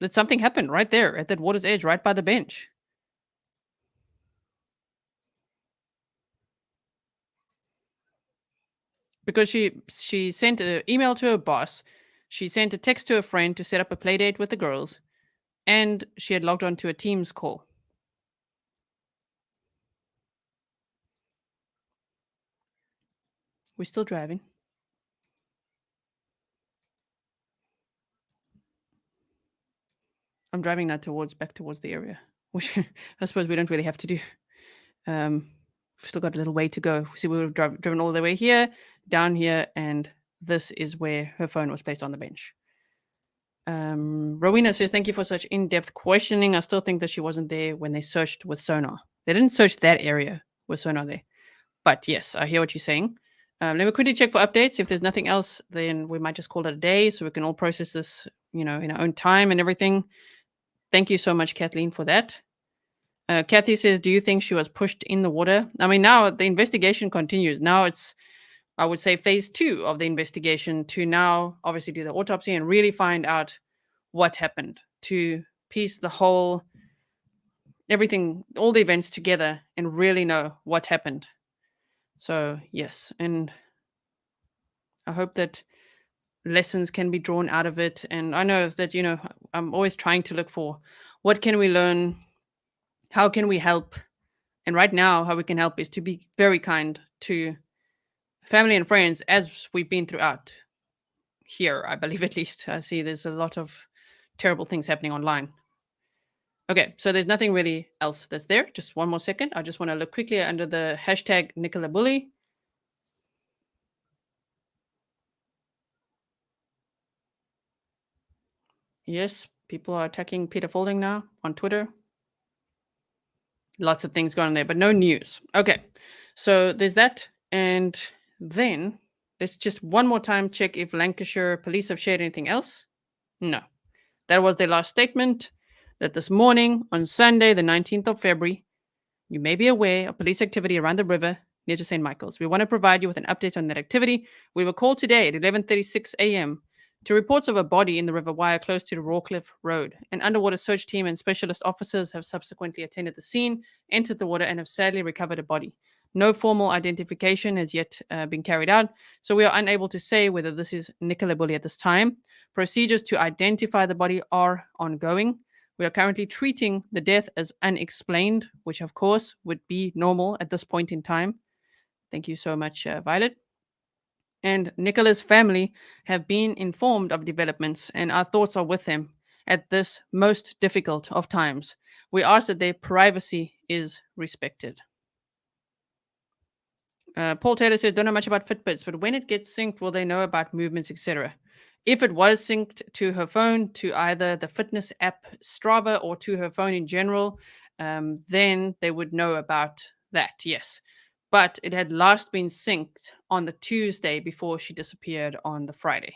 [SPEAKER 1] that something happened right there at that water's edge, right by the bench. Because she sent an email to her boss, she sent a text to a friend to set up a play date with the girls, and she had logged on to a Teams call. We're still driving. I'm driving now back towards the area, which I suppose we don't really have to do. We've still got a little way to go. See, we would have driven all the way here, down here, and this is where her phone was placed on the bench. Rowena says, thank you for such in-depth questioning. I still think that she wasn't there when they searched with sonar. They didn't search that area with sonar there. But yes, I hear what you're saying. Let me quickly check for updates. If there's nothing else, then we might just call it a day so we can all process this, you know, in our own time and everything. Thank you so much, Kathleen, for that. Kathy says, do you think she was pushed in the water? I mean, now the investigation continues. Now it's, I would say, phase 2 of the investigation to now obviously do the autopsy and really find out what happened, to piece the whole, everything, all the events together and really know what happened. So, yes, and I hope that lessons can be drawn out of it. And I know that, you know, I'm always trying to look for what can we learn? How can we help? And right now, how we can help is to be very kind to family and friends, as we've been throughout here, I believe, at least. I see there's a lot of terrible things happening online. Okay, so there's nothing really else that's there. Just one more second. I just want to look quickly under the hashtag Nicola Bulley. Yes, people are attacking Peter Folding now on Twitter. Lots of things going on there, but no news. Okay, so there's that. And then let's just one more time check if Lancashire police have shared anything else. No. That was their last statement, that this morning on Sunday, the 19th of February, you may be aware of police activity around the river near to St. Michael's. We want to provide you with an update on that activity. We were called today at 11:36 a.m. to reports of a body in the River Wyre close to the Rawcliffe Road. An underwater search team and specialist officers have subsequently attended the scene, entered the water, and have sadly recovered a body. No formal identification has yet been carried out, so we are unable to say whether this is Nicola Bulley at this time. Procedures to identify the body are ongoing. We are currently treating the death as unexplained, which of course would be normal at this point in time. Thank you so much, Violet. And Nicola's family have been informed of developments, and our thoughts are with them at this most difficult of times. We ask that their privacy is respected. Paul Taylor said, don't know much about Fitbits, but when it gets synced, will they know about movements, etc.? If it was synced to her phone, to either the fitness app Strava or to her phone in general, then they would know about that, yes. But it had last been synced on the Tuesday before she disappeared on the Friday,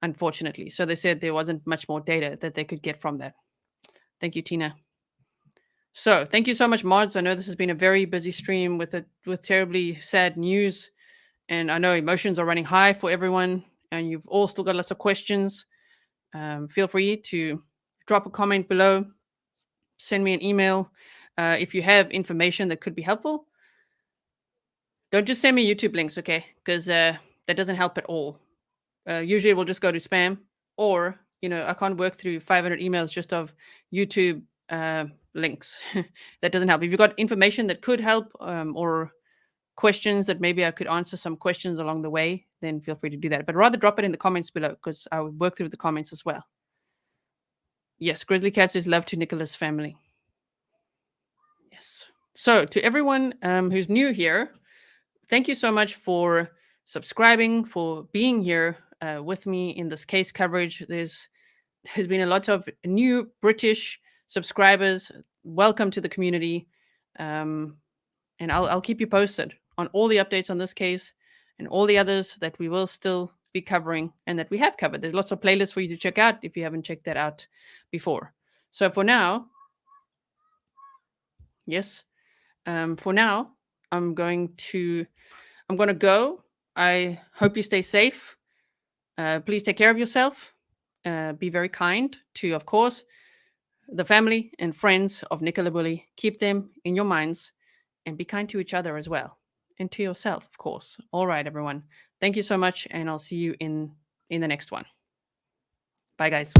[SPEAKER 1] unfortunately. So they said there wasn't much more data that they could get from that. Thank you, Tina. So thank you so much, mods. I know this has been a very busy stream with terribly sad news. And I know emotions are running high for everyone. And you've all still got lots of questions. Feel free to drop a comment below. Send me an email. If you have information that could be helpful, don't just send me YouTube links, okay? Because that doesn't help at all. Usually it will just go to spam. Or, you know, I can't work through 500 emails just of YouTube links. That doesn't help. If you've got information that could help or questions that maybe I could answer some questions along the way, then feel free to do that. But rather drop it in the comments below, because I will work through the comments as well. Yes, Grizzly Cat says love to Nicola's family. Yes. So to everyone who's new here, thank you so much for subscribing, for being here with me in this case coverage. There's been a lot of new British subscribers. Welcome to the community. And I'll keep you posted on all the updates on this case and all the others that we will still be covering and that we have covered. There's lots of playlists for you to check out if you haven't checked that out before. So for now, yes, for now, I'm going to go. I hope you stay safe. Please take care of yourself. Be very kind to, of course, the family and friends of Nicola Bulley. Keep them in your minds and be kind to each other as well. And to yourself, of course. All right, everyone. Thank you so much, and I'll see you in the next one. Bye, guys.